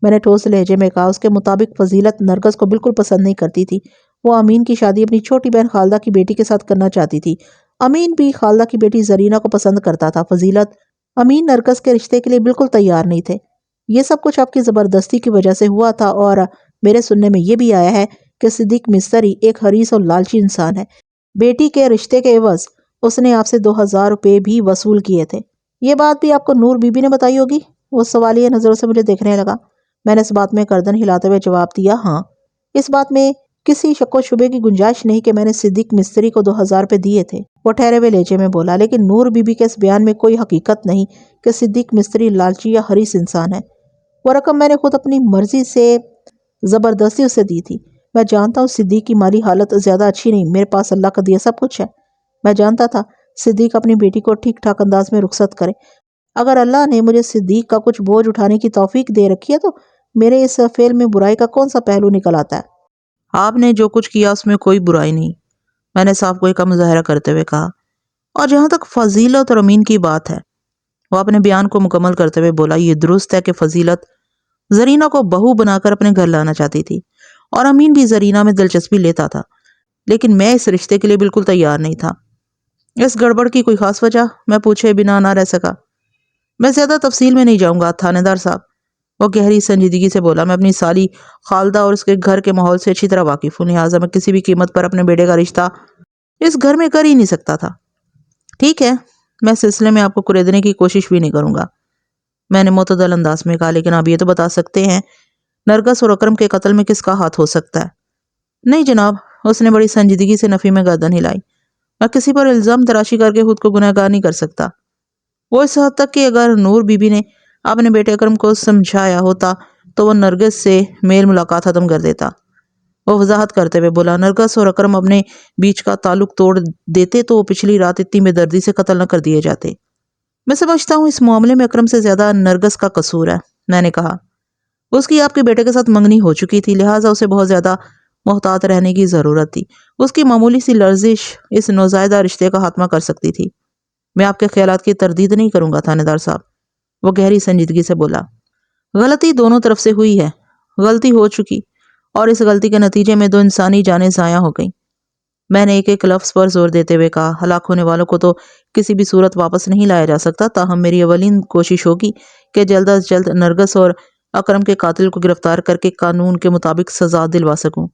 میں نے ٹھوس لہجے میں کہا۔ اس کے مطابق فضیلت نرگس کو بالکل پسند نہیں کرتی تھی۔ وہ امین کی شادی اپنی چھوٹی بہن خالدہ کی بیٹی کے ساتھ کرنا چاہتی تھی۔ امین بھی خالدہ کی بیٹی زرینہ کو پسند کرتا تھا۔ فضیلت، امین نرگس کے رشتے کے لیے بالکل تیار نہیں تھے۔ یہ سب کچھ آپ کی زبردستی کی وجہ سے ہوا تھا، اور میرے سننے میں یہ بھی آیا ہے کہ صدیق مستری ایک حریص اور لالچی انسان ہے۔ بیٹی کے رشتے کے عوض اس نے آپ سے 2000 روپے بھی وصول کیے تھے۔ یہ بات بھی آپ کو نور بی بی نے بتائی ہوگی؟ وہ سوالیہ نظروں سے مجھے دیکھنے لگا۔ میں نے اس بات میں گردن ہلاتے ہوئے جواب دیا، ہاں، اس بات میں کسی شک و شبے کی گنجائش نہیں کہ میں نے صدیق مستری کو 2000 روپے دیے تھے۔ وہ ٹھہرے ہوئے لہجے میں بولا، لیکن نور بی بی کے اس بیان میں کوئی حقیقت نہیں کہ صدیق مستری لالچی یا حریص انسان ہے۔ وہ رقم میں نے خود اپنی مرضی سے زبردستی اسے دی تھی۔ میں جانتا ہوں صدیق کی مالی حالت زیادہ اچھی نہیں، میرے پاس اللہ کا دیا سب کچھ ہے۔ میں جانتا تھا صدیق اپنی بیٹی کو ٹھیک ٹھاک انداز میں رخصت کرے۔ اگر اللہ نے مجھے صدیق کا کچھ بوجھ اٹھانے کی توفیق دے رکھی ہے تو میرے اس فعل میں برائی کا کون سا پہلو نکل آتا ہے؟ آپ نے جو کچھ کیا اس میں کوئی برائی نہیں، میں نے صاف گوئی کا مظاہرہ کرتے ہوئے کہا۔ اور جہاں تک فضیلت اور امین کی بات ہے، وہ اپنے بیان کو مکمل کرتے ہوئے بولا، یہ درست ہے کہ فضیلت زرینہ کو بہو بنا کر اپنے گھر لانا چاہتی تھی، اور امین بھی زرینہ میں دلچسپی لیتا تھا، لیکن میں اس رشتے کے لیے بالکل تیار نہیں تھا۔ اس گڑبڑ کی کوئی خاص وجہ؟ میں پوچھے بنا نہ رہ سکا۔ میں زیادہ تفصیل میں نہیں جاؤں گا تھانے دار صاحب، وہ گہری سنجیدگی سے بولا۔ میں اپنی سالی خالدہ اور اس کے گھر کے ماحول سے اچھی طرح واقف ہوں، لہٰذا میں کسی بھی قیمت پر اپنے بیٹے کا رشتہ اس گھر میں کر ہی نہیں سکتا تھا۔ ٹھیک ہے، میں سلسلے میں آپ کو کریدنے کی کوشش بھی نہیں کروں گا، میں نے معتدل انداز میں کہا، لیکن آپ یہ تو بتا سکتے ہیں نرگس اور اکرم کے قتل میں کس کا ہاتھ ہو سکتا ہے؟ نہیں جناب، اس نے بڑی سنجیدگی سے نفی میں گردن ہلائی۔ میں کسی پر الزام تراشی کر کے خود کو گنہگار نہیں کر سکتا۔ وہ اس حد تک کہ اگر نور بی بی نے اپنے بیٹے اکرم کو سمجھایا ہوتا تو وہ نرگس سے میل ملاقات ختم کر دیتا۔ وہ وضاحت کرتے ہوئے بولا، نرگس اور اکرم اپنے بیچ کا تعلق توڑ دیتے تو وہ پچھلی رات اتنی بے دردی سے قتل نہ کر دیے جاتے۔ میں سمجھتا ہوں اس معاملے میں اکرم سے زیادہ نرگس کا قصور ہے، میں نے کہا۔ اس کی آپ کے بیٹے کے ساتھ منگنی ہو چکی تھی، لہٰذا اسے بہت زیادہ محتاط رہنے کی ضرورت تھی۔ اس کی معمولی سی لرزش اس نوزائیدہ رشتے کا خاتمہ کر سکتی تھی۔ میں آپ کے خیالات کی تردید نہیں کروں گا تھانے دار صاحب، وہ گہری سنجیدگی سے بولا۔ غلطی دونوں طرف سے ہوئی ہے، غلطی ہو چکی، اور اس غلطی کے نتیجے میں 2 انسانی جانیں ضائع ہو گئیں۔ میں نے ایک ایک لفظ پر زور دیتے ہوئے کہا، ہلاک ہونے والوں کو تو کسی بھی صورت واپس نہیں لایا جا سکتا، تاہم میری اولین کوشش ہوگی کہ جلد از جلد نرگس اور اکرم کے قاتل کو گرفتار کر کے قانون کے مطابق سزا دلوا سکوں۔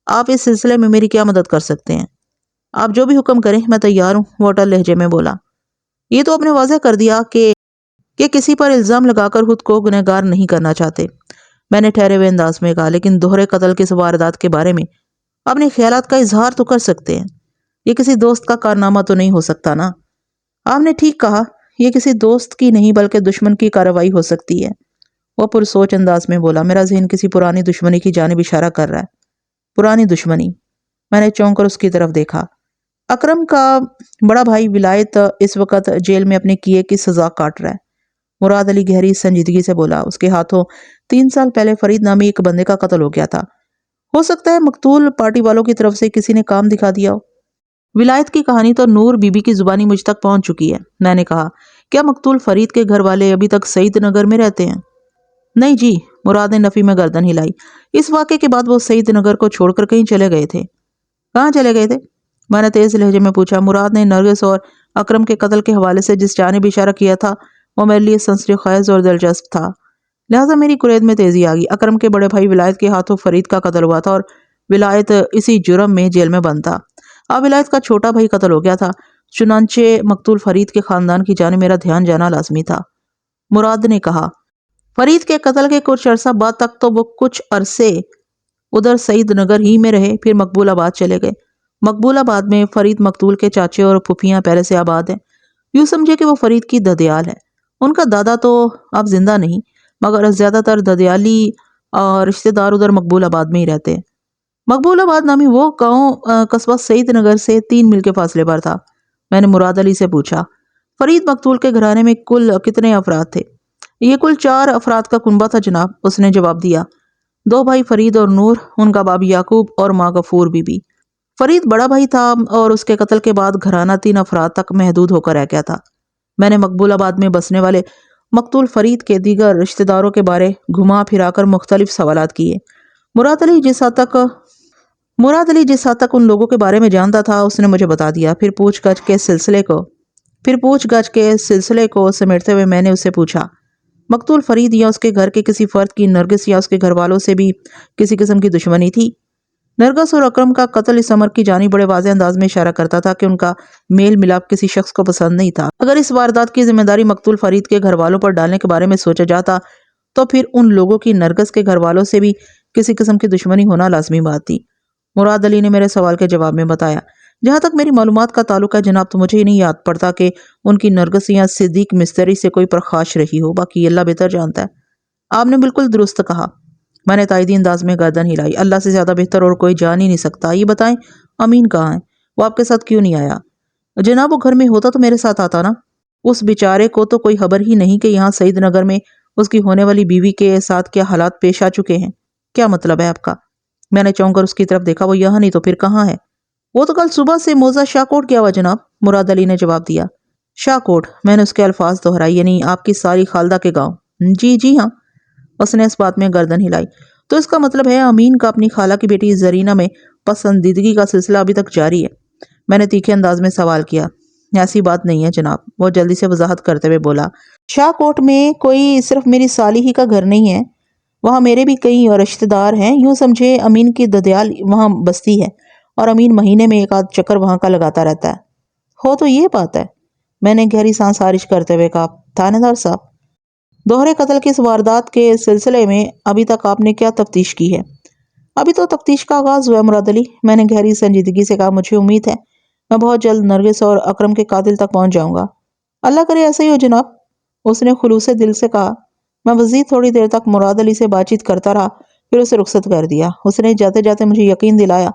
آپ اس سلسلے میں میری کیا مدد کر سکتے ہیں؟ آپ جو بھی حکم کریں، میں تیار ہوں، وہ اٹل لہجے میں بولا۔ یہ تو آپ نے واضح کر دیا کہ کسی پر الزام لگا کر خود کو گنہگار نہیں کرنا چاہتے، میں نے ٹھہرے ہوئے انداز میں کہا، لیکن دوہرے قتل کی اس واردات کے بارے میں اپنے خیالات کا اظہار تو کر سکتے ہیں۔ یہ کسی دوست کا کارنامہ تو نہیں ہو سکتا نا؟ آپ نے ٹھیک کہا، یہ کسی دوست کی نہیں بلکہ دشمن کی کارروائی ہو سکتی ہے، وہ پرسوچ انداز میں بولا۔ میرا ذہن کسی پرانی دشمنی کی جانب اشارہ کر رہا ہے۔ پرانی دشمنی؟ میں نے چونک کر اس کی طرف دیکھا۔ اکرم کا بڑا بھائی ولایت اس وقت جیل میں اپنے کیے کی سزا کاٹ رہا ہے، مراد علی گہری سنجیدگی سے بولا۔ اس کے ہاتھوں 3 سال پہلے فرید نامی ایک بندے کا قتل ہو گیا تھا، ہو سکتا ہے مقتول پارٹی والوں کی طرف سے کسی نے کام دکھا دیا ہو۔ ولایت کی کہانی تو نور بی بی کی زبانی مجھ تک پہنچ چکی ہے، میں نے کہا۔ کیا مقتول فرید کے گھر والے ابھی تک سعید نگر میں رہتے ہیں؟ نہیں جی، مراد نے نفی میں گردن ہلائی۔ اس واقعے کے بعد وہ سعید نگر کو چھوڑ کر کہیں چلے گئے تھے۔ کہاں چلے گئے تھے؟ میں نے تیز لہجے میں پوچھا۔ مراد نے نرگس اور اکرم کے قتل کے حوالے سے جس جانب اشارہ کیا تھا وہ میرے لیے سنسنی خیز اور دلچسپ تھا، لہٰذا میری قرید میں تیزی آ گئی۔ اکرم کے بڑے بھائی ولایت کے ہاتھوں فرید کا قتل ہوا تھا اور ولایت اسی جرم میں جیل میں بند تھا۔ اب ولایت کا چھوٹا بھائی قتل ہو گیا تھا، چنانچہ مقتول فرید کے خاندان کی جانب میرا دھیان جانا لازمی تھا، مراد نے کہا۔ فرید کے قتل کے کچھ عرصہ بعد تک تو وہ کچھ عرصے ادھر سعید نگر ہی میں رہے، پھر مقبول آباد چلے گئے۔ مقبول آباد میں فرید مقتول کے چاچے اور پھوپھیاں پہلے سے آباد ہیں، یوں سمجھے کہ وہ فرید کی ددیال ہے۔ ان کا دادا تو اب زندہ نہیں، مگر زیادہ تر ددیالی اور رشتہ دار ادھر مقبول آباد میں ہی رہتے ہیں۔ مقبول آباد نامی وہ گاؤں قصبہ سعید نگر سے 3 میل کے فاصلے پر تھا، میں نے مراد علی سے پوچھا۔ فرید مقتول کے گھرانے میں کل کتنے افراد تھے؟ یہ کل 4 افراد کا کنبہ تھا جناب، اس نے جواب دیا۔ 2 بھائی فرید اور نور، ان کا باپ یعقوب اور ماں غفور بی بی۔ فرید بڑا بھائی تھا اور اس کے قتل کے بعد گھرانہ 3 افراد تک محدود ہو کر رہ گیا تھا۔ میں نے مقبول آباد میں بسنے والے مقتول فرید کے دیگر رشتہ داروں کے بارے گھما پھرا کر مختلف سوالات کیے۔ مراد علی جس حد تک ان لوگوں کے بارے میں جانتا تھا اس نے مجھے بتا دیا۔ پھر پوچھ گچھ کے سلسلے کو سمیٹتے ہوئے میں نے اس سے پوچھا، مقتول فرید یا اس کے گھر کے کسی فرد کی نرگس یا اس کے گھر والوں سے بھی کسی قسم کی دشمنی تھی؟ نرگس اور اکرم کا قتل اس امر کی جانب بڑے واضح انداز میں اشارہ کرتا تھا کہ ان کا میل ملاپ کسی شخص کو پسند نہیں تھا۔ اگر اس واردات کی ذمہ داری مقتول فرید کے گھر والوں پر ڈالنے کے بارے میں سوچا جاتا تو پھر ان لوگوں کی نرگس کے گھر والوں سے بھی کسی قسم کی دشمنی ہونا لازمی بات تھی، مراد علی نے میرے سوال کے جواب میں بتایا۔ جہاں تک میری معلومات کا تعلق ہے جناب، تو مجھے ہی نہیں یاد پڑتا کہ ان کی نرگس یا صدیق مستری سے کوئی پرخاش رہی ہو، باقی اللہ بہتر جانتا ہے۔ آپ نے بالکل درست کہا، میں نے تائیدی انداز میں گردن ہلائی۔ اللہ سے زیادہ بہتر اور کوئی جان ہی نہیں سکتا۔ یہ بتائیں امین کہاں ہے؟ وہ آپ کے ساتھ کیوں نہیں آیا؟ جناب وہ گھر میں ہوتا تو میرے ساتھ آتا نا، اس بیچارے کو تو کوئی خبر ہی نہیں کہ یہاں سعید نگر میں اس کی ہونے والی بیوی کے ساتھ کیا حالات پیش آ چکے ہیں۔ کیا مطلب ہے آپ کا؟ میں نے چونک کر اس کی طرف دیکھا۔ وہ یہاں نہیں تو پھر کہاں ہے؟ وہ تو کل صبح سے موزہ شاہ کوٹ گیا ہوا جناب، مراد علی نے جواب دیا۔ شاہ کوٹ؟ میں نے اس کے الفاظ دہرائے، یعنی آپ کی ساری خالدہ کے گاؤں؟ جی ہاں، اس نے اس بات میں گردن ہلائی۔ تو اس کا مطلب ہے امین کا اپنی خالہ کی بیٹی زرینہ میں پسندیدگی کا سلسلہ ابھی تک جاری ہے؟ میں نے تیکھے انداز میں سوال کیا۔ ایسی بات نہیں ہے جناب، وہ جلدی سے وضاحت کرتے ہوئے بولا۔ شاہ کوٹ میں کوئی صرف میری سالی ہی کا گھر نہیں ہے، وہاں میرے بھی کئی رشتہ دار ہیں، یوں سمجھے امین کی ددیال وہاں بستی ہے اور امین مہینے میں 1 آدھ چکر وہاں کا لگاتا رہتا ہے۔ ہو تو یہ بات ہے، میں نے گہری سانس خارج کرتے ہوئے کہا۔ تھانے دار صاحب، دوہرے قتل کی اس واردات کے سلسلے میں ابھی تک آپ نے کیا تفتیش کی ہے؟ ابھی تو تفتیش کا آغاز ہوا ہے مراد علی، میں نے گہری سنجیدگی سے کہا۔ مجھے امید ہے میں بہت جلد نرگس اور اکرم کے قاتل تک پہنچ جاؤں گا۔ اللہ کرے ایسا ہی ہو جناب، اس نے خلوص دل سے کہا۔ میں مزید تھوڑی دیر تک مراد علی سے بات چیت کرتا رہا، پھر اسے رخصت کر دیا۔ اس نے جاتے جاتے مجھے یقین دلایا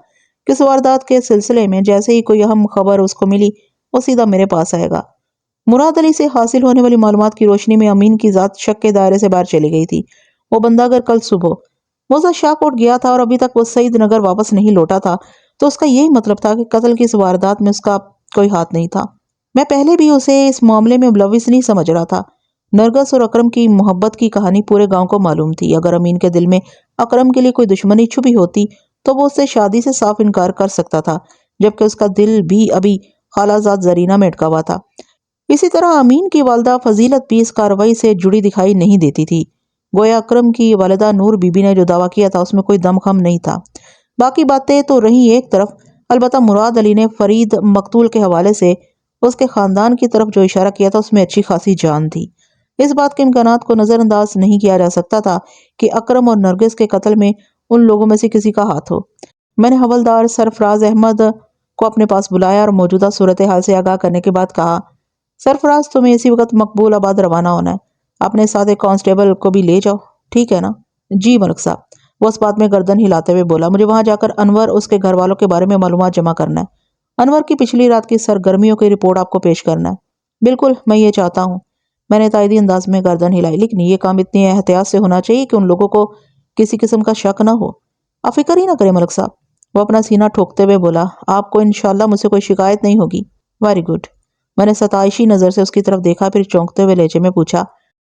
کہ اس واردات کے سلسلے میں جیسے ہی کوئی اہم خبر اس کو ملی وہ سیدھا میرے پاس آئے گا۔ مراد علی سے حاصل ہونے والی معلومات کی روشنی میں امین کی ذات شک کے دائرے سے باہر چلی گئی تھی۔ وہ بندہ اگر کل صبح موزہ شاہ کوٹ گیا تھا اور ابھی تک وہ سعید نگر واپس نہیں لوٹا تھا تو اس کا یہی مطلب تھا کہ قتل کی اس واردات میں اس کا کوئی ہاتھ نہیں تھا۔ میں پہلے بھی اسے اس معاملے میں ملوث نہیں سمجھ رہا تھا، نرگس اور اکرم کی محبت کی کہانی پورے گاؤں کو معلوم تھی۔ اگر امین کے دل میں اکرم کے لیے کوئی دشمنی چھپی ہوتی تو وہ اس سے شادی سے صاف انکار کر سکتا تھا، جبکہ اس کا دل بھی ابھی خالہ زاد زرینہ میں اٹکا ہوا تھا۔ اسی طرح امین کی والدہ فضیلت بھی اس کارروائی سے جڑی دکھائی نہیں دیتی تھی۔ گویا اکرم کی والدہ نور بی بی نے جو دعویٰ کیا تھا اس میں کوئی دم خم نہیں تھا۔ باقی باتیں تو رہیں ایک طرف، البتہ مراد علی نے فرید مقتول کے حوالے سے اس کے خاندان کی طرف جو اشارہ کیا تھا اس میں اچھی خاصی جان تھی۔ اس بات کے امکانات کو نظر انداز نہیں کیا جا سکتا تھا کہ اکرم اور نرگس کے قتل میں ان لوگوں میں سے کسی کا ہاتھ ہو۔ میں نے حوالدار سرفراز احمد کو اپنے پاس بلایا اور موجودہ صورتحال سے آگاہ کرنے کے بعد کہا، سرفراز تمہیں اسی وقت مقبول آباد روانہ ہونا ہے، اپنے ساتھ ایک کانسٹیبل کو بھی لے جاؤ، ٹھیک ہے نا؟ جی ملک صاحب، وہ اس بات میں گردن ہلاتے ہوئے بولا، مجھے وہاں جا کر انور اس کے گھر والوں کے بارے میں معلومات جمع کرنا ہے، انور کی پچھلی رات کی سرگرمیوں کی رپورٹ آپ کو پیش کرنا ہے۔ بالکل، میں یہ چاہتا ہوں۔ میں نے تائیدی انداز میں گردن ہلائی، لیکن یہ کام اتنی احتیاط سے ہونا چاہیے کہ ان لوگوں کو کسی قسم کا شک نہ ہو۔ آپ فکر ہی نہ کریں ملک صاحب، وہ اپنا سینہ ٹھوکتے ہوئے بولا، آپ کو انشاءاللہ مجھ سے کوئی شکایت نہیں ہوگی۔ Very good. میں نے ستائشی نظر سے اس کی طرف دیکھا، پھر چونکتے ہوئے لہجے میں پوچھا،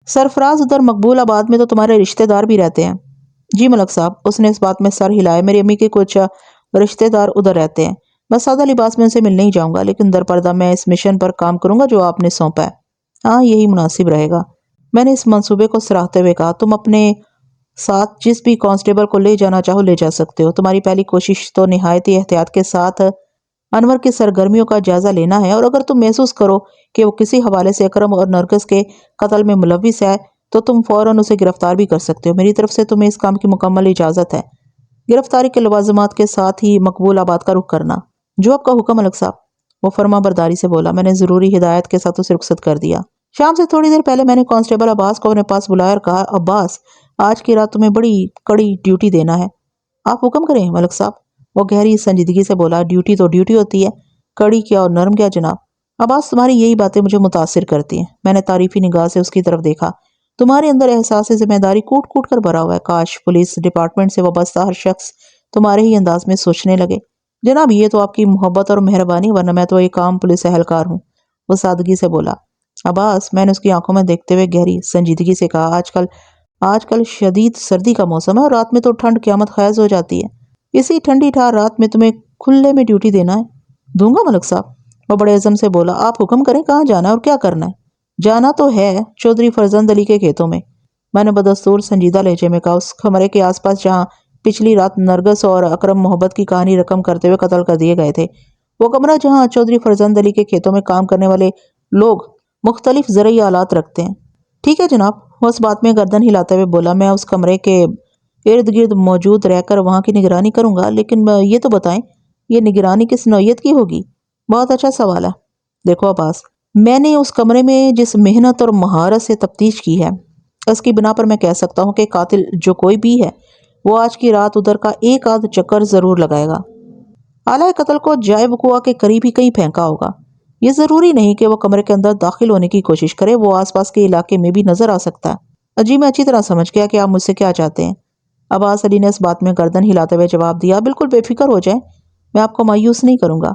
سرفراز ادھر مقبول آباد میں تو تمہارے رشتہ دار بھی رہتے ہیں؟ جی ملک صاحب، اس نے اس بات میں سر ہلایا، میری امی کے کچھ رشتہ دار ادھر رہتے ہیں۔ میں سادہ لباس میں ان سے ملنے ہی جاؤں گا، لیکن در پردہ میں اس مشن پر کام کروں گا جو آپ نے سونپا ہے۔ ہاں، یہی مناسب رہے گا۔ میں نے اس منصوبے کو سراہتے ہوئے کہا، تم اپنے ساتھ جس بھی کانسٹیبل کو لے جانا چاہو لے جا سکتے ہو۔ تمہاری پہلی کوشش تو نہایت ہی احتیاط کے ساتھ انور کی سرگرمیوں کا جائزہ لینا ہے، اور اگر تم محسوس کرو کہ وہ کسی حوالے سے اکرم اور نرگس کے قتل میں ملوث ہے تو تم فوراً اسے گرفتار بھی کر سکتے ہو۔ میری طرف سے تمہیں اس کام کی مکمل اجازت ہے۔ گرفتاری کے لوازمات کے ساتھ ہی مقبول آباد کا رخ کرنا۔ جو آپ کا حکم ملک صاحب، وہ فرما برداری سے بولا۔ میں نے ضروری ہدایت کے ساتھ اسے رخصت کر دیا۔ شام سے تھوڑی دیر پہلے میں نے کانسٹیبل عباس کو اپنے پاس بلایا اور کہا، عباس، آج کی رات تمہیں بڑی کڑی ڈیوٹی دینا ہے۔ آپ حکم کریں ملک صاحب، وہ گہری سنجیدگی سے بولا، ڈیوٹی تو ڈیوٹی ہوتی ہے، کڑی کیا اور نرم کیا جناب۔ عباس، تمہاری یہی باتیں مجھے متاثر کرتی ہیں۔ میں نے تعریفی نگاہ سے اس کی طرف دیکھا۔ تمہارے اندر احساس ذمہ داری کوٹ کوٹ کر بھرا ہوا ہے۔ کاش پولیس ڈپارٹمنٹ سے وابستہ ہر شخص تمہارے ہی انداز میں سوچنے لگے۔ جناب، یہ تو آپ کی محبت اور مہربانی، ورنہ میں تو ایک عام پولیس اہلکار ہوں، وہ سادگی سے بولا۔ عباس، میں نے اس کی آنکھوں میں دیکھتے ہوئے گہری سنجیدگی سے کہا، آج کل شدید سردی کا موسم ہے اور رات میں تو ٹھنڈ قیامت خیز ہو جاتی ہے۔ اسی ٹھنڈی ٹھار رات میں تمہیں کھلے میں ڈیوٹی دینا ہے؟ دوں گا ملک صاحب، وہ بڑے عزم سے بولا۔ آپ حکم کریں، کہاں جانا ہے اور کیا کرنا ہے؟ جانا تو ہے چودھری فرزند علی کے کھیتوں میں نے بدستور سنجیدہ لہجے میں کہا، اس کمرے کے آس پاس جہاں پچھلی رات نرگس اور اکرم محبت کی کہانی رقم کرتے ہوئے قتل کر دیے گئے تھے، وہ کمرہ جہاں چودھری فرزند علی کے کھیتوں میں کام کرنے والے لوگ مختلف زرعی آلات رکھتے ہیں۔ ٹھیک ہے جناب، وہ اس بات میں گردن ہلاتے ہوئے بولا، میں اس کمرے کے ارد گرد موجود رہ کر وہاں کی نگرانی کروں گا، لیکن یہ تو بتائیں، یہ نگرانی کس نوعیت کی ہوگی؟ بہت اچھا سوال ہے۔ دیکھو عباس، میں نے اس کمرے میں جس محنت اور مہارت سے تفتیش کی ہے، اس کی بنا پر میں کہہ سکتا ہوں کہ قاتل جو کوئی بھی ہے وہ آج کی رات ادھر کا ایک آدھ چکر ضرور لگائے گا۔ آلہ قتل کو جائے وقوع کے قریب ہی کہیں پھینکا ہوگا۔ یہ ضروری نہیں کہ وہ کمرے کے اندر داخل ہونے کی کوشش کرے، وہ آس پاس کے علاقے میں بھی نظر آ سکتا ہے۔ جی، میں اچھی طرح سمجھ گیا کہ آپ مجھ سے کیا چاہتے ہیں۔ عباس علی نے اس بات میں گردن ہلاتے ہوئے جواب دیا، بالکل بے فکر ہو جائیں، میں آپ کو مایوس نہیں کروں گا۔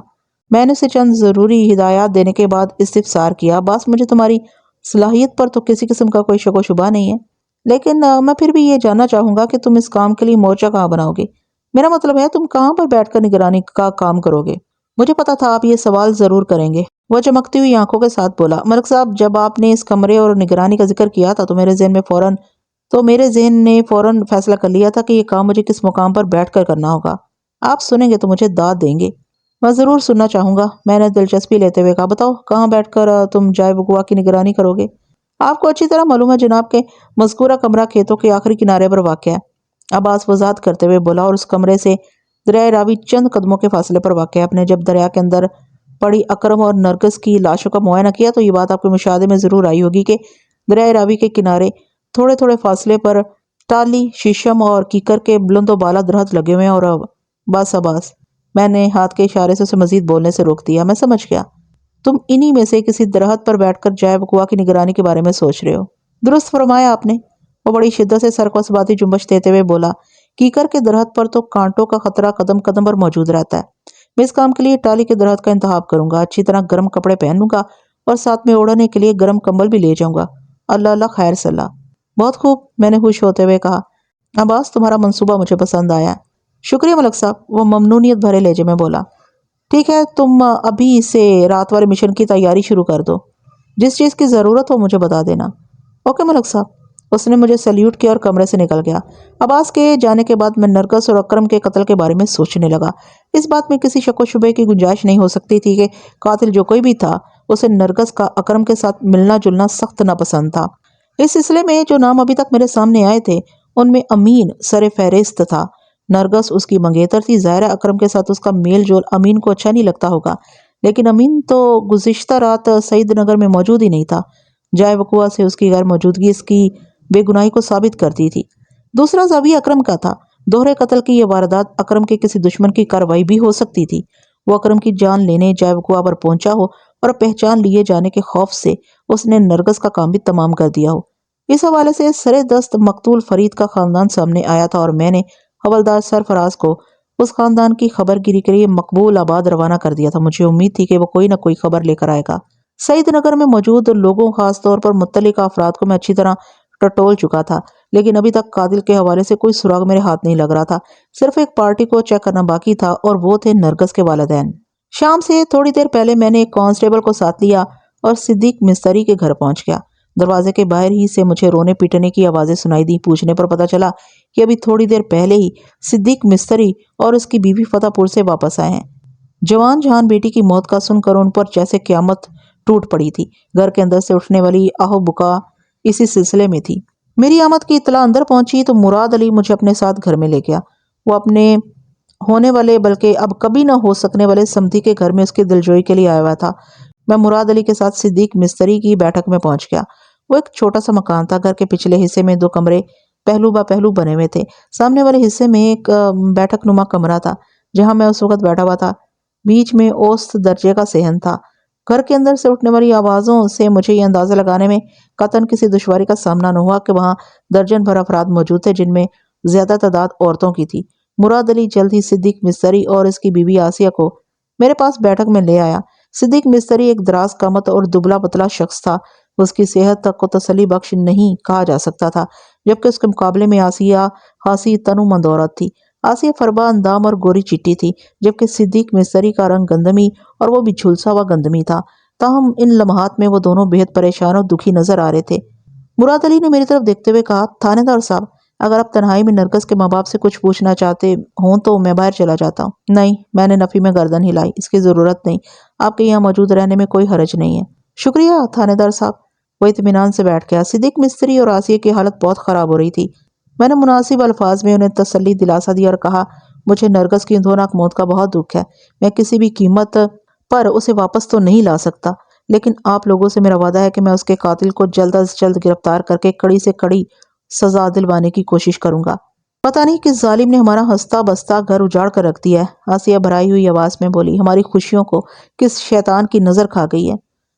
میں نے اسے چند ضروری ہدایات دینے کے بعد استفسار کیا، عباس، مجھے تمہاری صلاحیت پر تو کسی قسم کا کوئی شک و شبہ نہیں ہے، لیکن میں پھر بھی یہ جاننا چاہوں گا کہ تم اس کام کے لیے مورچہ کہاں بناؤ گے؟ میرا مطلب ہے تم کہاں پر بیٹھ کر نگرانی کا کام کرو گے؟ مجھے پتا تھا آپ یہ سوال ضرور کریں گے، وہ چمکتی ہوئی آنکھوں کے ساتھ بولا۔ ملک صاحب، جب آپ نے اس کمرے اور نگرانی کا ذکر کیا تھا تو میرے ذہن نے فوراً فیصلہ کر لیا تھا کہ یہ کام مجھے کس مقام پر بیٹھ کر کرنا ہوگا۔ آپ سنیں گے تو مجھے داد دیں گے۔ میں ضرور سننا چاہوں گا، میں نے دلچسپی لیتے ہوئے کہا، بتاؤ کہاں بیٹھ کر تم جائے وقوع کی نگرانی کرو گے؟ آپ کو اچھی طرح معلوم ہے جناب کہ مذکورہ کمرہ کھیتوں کے آخری کنارے پر واقع ہے، عباس وضاحت کرتے ہوئے بولا، اور اس کمرے سے دریائے راوی چند قدموں کے فاصلے پر واقع ہے۔ آپ نے جب دریا کے اندر پڑی اکرم اور نرگس کی لاشوں کا معائنہ کیا تو یہ بات آپ کے مشاہدے میں ضرور آئی ہوگی کہ دریائے راوی کے کنارے تھوڑے تھوڑے فاصلے پر ٹالی، شیشم اور کیکر کے بلند و بالا درخت لگے ہوئے ہیں۔ اور بس عباس، میں نے ہاتھ کے اشارے سے اسے مزید بولنے سے روک دیا، میں سمجھ گیا، تم انہی میں سے کسی درخت پر بیٹھ کر جائے وقوع کی نگرانی کے بارے میں سوچ رہے ہو۔ درست فرمایا آپ نے، وہ بڑی شدت سے سر کو ثباتی جنبش دیتے ہوئے بولا، کیکر کے درخت پر تو کانٹوں کا خطرہ قدم قدم پر موجود رہتا ہے۔ میں اس کام کے لیے ٹالی کے درخت کا انتخاب کروں گا، اچھی طرح گرم کپڑے پہنوں گا اور ساتھ میں اوڑھنے کے لیے گرم کمبل بھی لے جاؤں گا۔ اللہ اللہ خیر صلاح۔ بہت خوب، میں نے خوش ہوتے ہوئے کہا۔ عباس تمہارا منصوبہ مجھے پسند آیا۔ شکریہ ملک صاحب، وہ ممنونیت بھرے لہجے میں بولا۔ ٹھیک ہے، تم ابھی سے رات والے مشن کی تیاری شروع کر دو، جس چیز کی ضرورت ہو مجھے بتا دینا۔ اوکے ملک صاحب۔ اس نے مجھے سیلیوٹ کیا اور کمرے سے نکل گیا۔ عباس کے جانے کے بعد میں نرگس اور اکرم کے قتل کے بارے میں سوچنے لگا۔ اس بات میں کسی شک و شبے کی گنجائش نہیں ہو سکتی تھی کہ قاتل جو کوئی بھی تھا اسے نرگس کا اکرم کے ساتھ ملنا جلنا سخت ناپسند تھا۔ اس سلسلے میں جو نام ابھی تک میرے سامنے آئے تھے ان میں امین سر فہرست تھا۔ نرگس اس کی منگیتر تھی، ظاہر ہے اکرم کے ساتھ اس کا میل جول امین کو اچھا نہیں لگتا ہوگا، لیکن امین تو گزشتہ رات سعید نگر میں موجود ہی نہیں تھا۔ جائے وقوع سے اس کی غیر موجودگی اس کی بے گناہی کو ثابت کرتی تھی۔ دوسرا زاویہ اکرم کا تھا۔ دوہرے قتل کی یہ واردات اکرم کے کسی دشمن کی کارروائی بھی ہو سکتی تھی۔ وہ اکرم کی جان لینے جائے وقوع پر پہنچا ہو اور پہچان لیے جانے کے خوف سے اس نے نرگس کا کام بھی تمام کر دیا ہو۔ اس حوالے سے سرے دست مقتول فرید کا خاندان سامنے آیا تھا اور میں نے حوالدار سرفراز کو اس خاندان کی خبر گیری کے لیے مقبول آباد روانہ کر دیا تھا۔ مجھے امید تھی کہ وہ کوئی نہ کوئی خبر لے کر آئے گا۔ سعید نگر میں موجود لوگوں، خاص طور پر متعلقہ افراد کو میں اچھی طرح ٹٹول چکا تھا، لیکن ابھی تک قاتل کے حوالے سے کوئی سراغ میرے ہاتھ نہیں لگ رہا تھا۔ صرف ایک پارٹی کو چیک کرنا باقی تھا اور وہ تھے نرگس کے والدین۔ شام سے تھوڑی دیر پہلے میں نے ایک کانسٹیبل کو ساتھ لیا اور صدیق مستری کے گھر پہنچ گیا۔ دروازے کے باہر ہی سے مجھے رونے پیٹنے کی آوازیں سنائی دی۔ پوچھنے پر پتہ چلا کہ ابھی تھوڑی دیر پہلے ہی صدیق مستری اور اس کی بیوی فتح پور سے واپس آئے ہیں۔ جوان جہان بیٹی کی موت کا سن کر ان پر جیسے قیامت ٹوٹ پڑی تھی۔ گھر کے اندر سے اٹھنے والی آہو بکا اسی سلسلے میں تھی۔ میری آمد کی اطلاع اندر پہنچی تو مراد علی مجھے اپنے ساتھ گھر میں لے گیا۔ وہ اپنے ہونے والے بلکہ اب کبھی نہ ہو سکنے والے سمدھی کے گھر میں اس کی دلجوئی کے لیے آیا ہوا تھا۔ میں مراد علی کے ساتھ صدیق مستری کی بیٹھک میں پہنچ گیا۔ وہ ایک چھوٹا سا مکان تھا۔ گھر کے پچھلے حصے میں 2 کمرے پہلو با پہلو بنے ہوئے تھے۔ سامنے والے حصے میں ایک بیٹھک نما کمرہ تھا جہاں میں اس وقت بیٹھا ہوا تھا۔ بیچ میں اوسط درجے کا صحن تھا۔ گھر کے اندر سے اٹھنے والی آوازوں سے مجھے یہ اندازہ لگانے میں قطعاً کسی دشواری کا سامنا نہ ہوا کہ وہاں درجن بھر افراد موجود تھے، جن میں زیادہ تعداد عورتوں کی تھی۔ مراد علی جلد ہی صدیق مستری اور اس کی بیوی آسیہ کو میرے پاس بیٹھک میں لے آیا۔ صدیق مستری ایک دراز قامت اور دبلا پتلا شخص تھا۔ اس کی صحت تک کو تسلی بخش نہیں کہا جا سکتا تھا، جبکہ اس کے مقابلے میں آسیہ خاصی تنو مند عورت تھی۔ آسیہ فربا اندام اور گوری چٹی تھی، جبکہ صدیق مستری کا رنگ گندمی اور وہ بھی جھلسا ہوا گندمی تھا۔ تاہم ان لمحات میں وہ دونوں بہت پریشان اور دکھی نظر آ رہے تھے۔ مراد علی نے میری طرف دیکھتے ہوئے کہا، تھانے دار صاحب، اگر آپ تنہائی میں نرگس کے ماں باپ سے کچھ پوچھنا چاہتے ہوں تو میں باہر چلا جاتا ہوں۔ نہیں، میں نے نفی میں گردن ہلائی، اس کی ضرورت نہیں۔ آپ کے یہاں موجود رہنے میں کوئی حرج نہیں ہے۔ شکریہ تھانے دار صاحب۔ وہ اطمینان سے بیٹھ گیا۔ صدیق مستری اور آسیہ کی حالت بہت خراب ہو رہی تھی۔ میں نے مناسب الفاظ میں انہیں تسلی دلاسا دی اور کہا، مجھے نرگس کی ہولناک موت کا بہت دکھ ہے۔ میں کسی بھی قیمت پر اسے واپس تو نہیں لا سکتا، لیکن آپ لوگوں سے میرا وعدہ ہے کہ میں اس کے قاتل کو جلد از جلد گرفتار کر کے کڑی سے کڑی سزا دلوانے کی کوشش کروں گا۔ پتہ نہیں کس ظالم نے ہمارا ہنستا بستا گھر اجاڑ کر رکھ دیا ہے، آسیہ بھرائی ہوئی آواز میں بولی۔ ہماری خوشیوں کو کس شیطان کی نظر کھا گئی ہے؟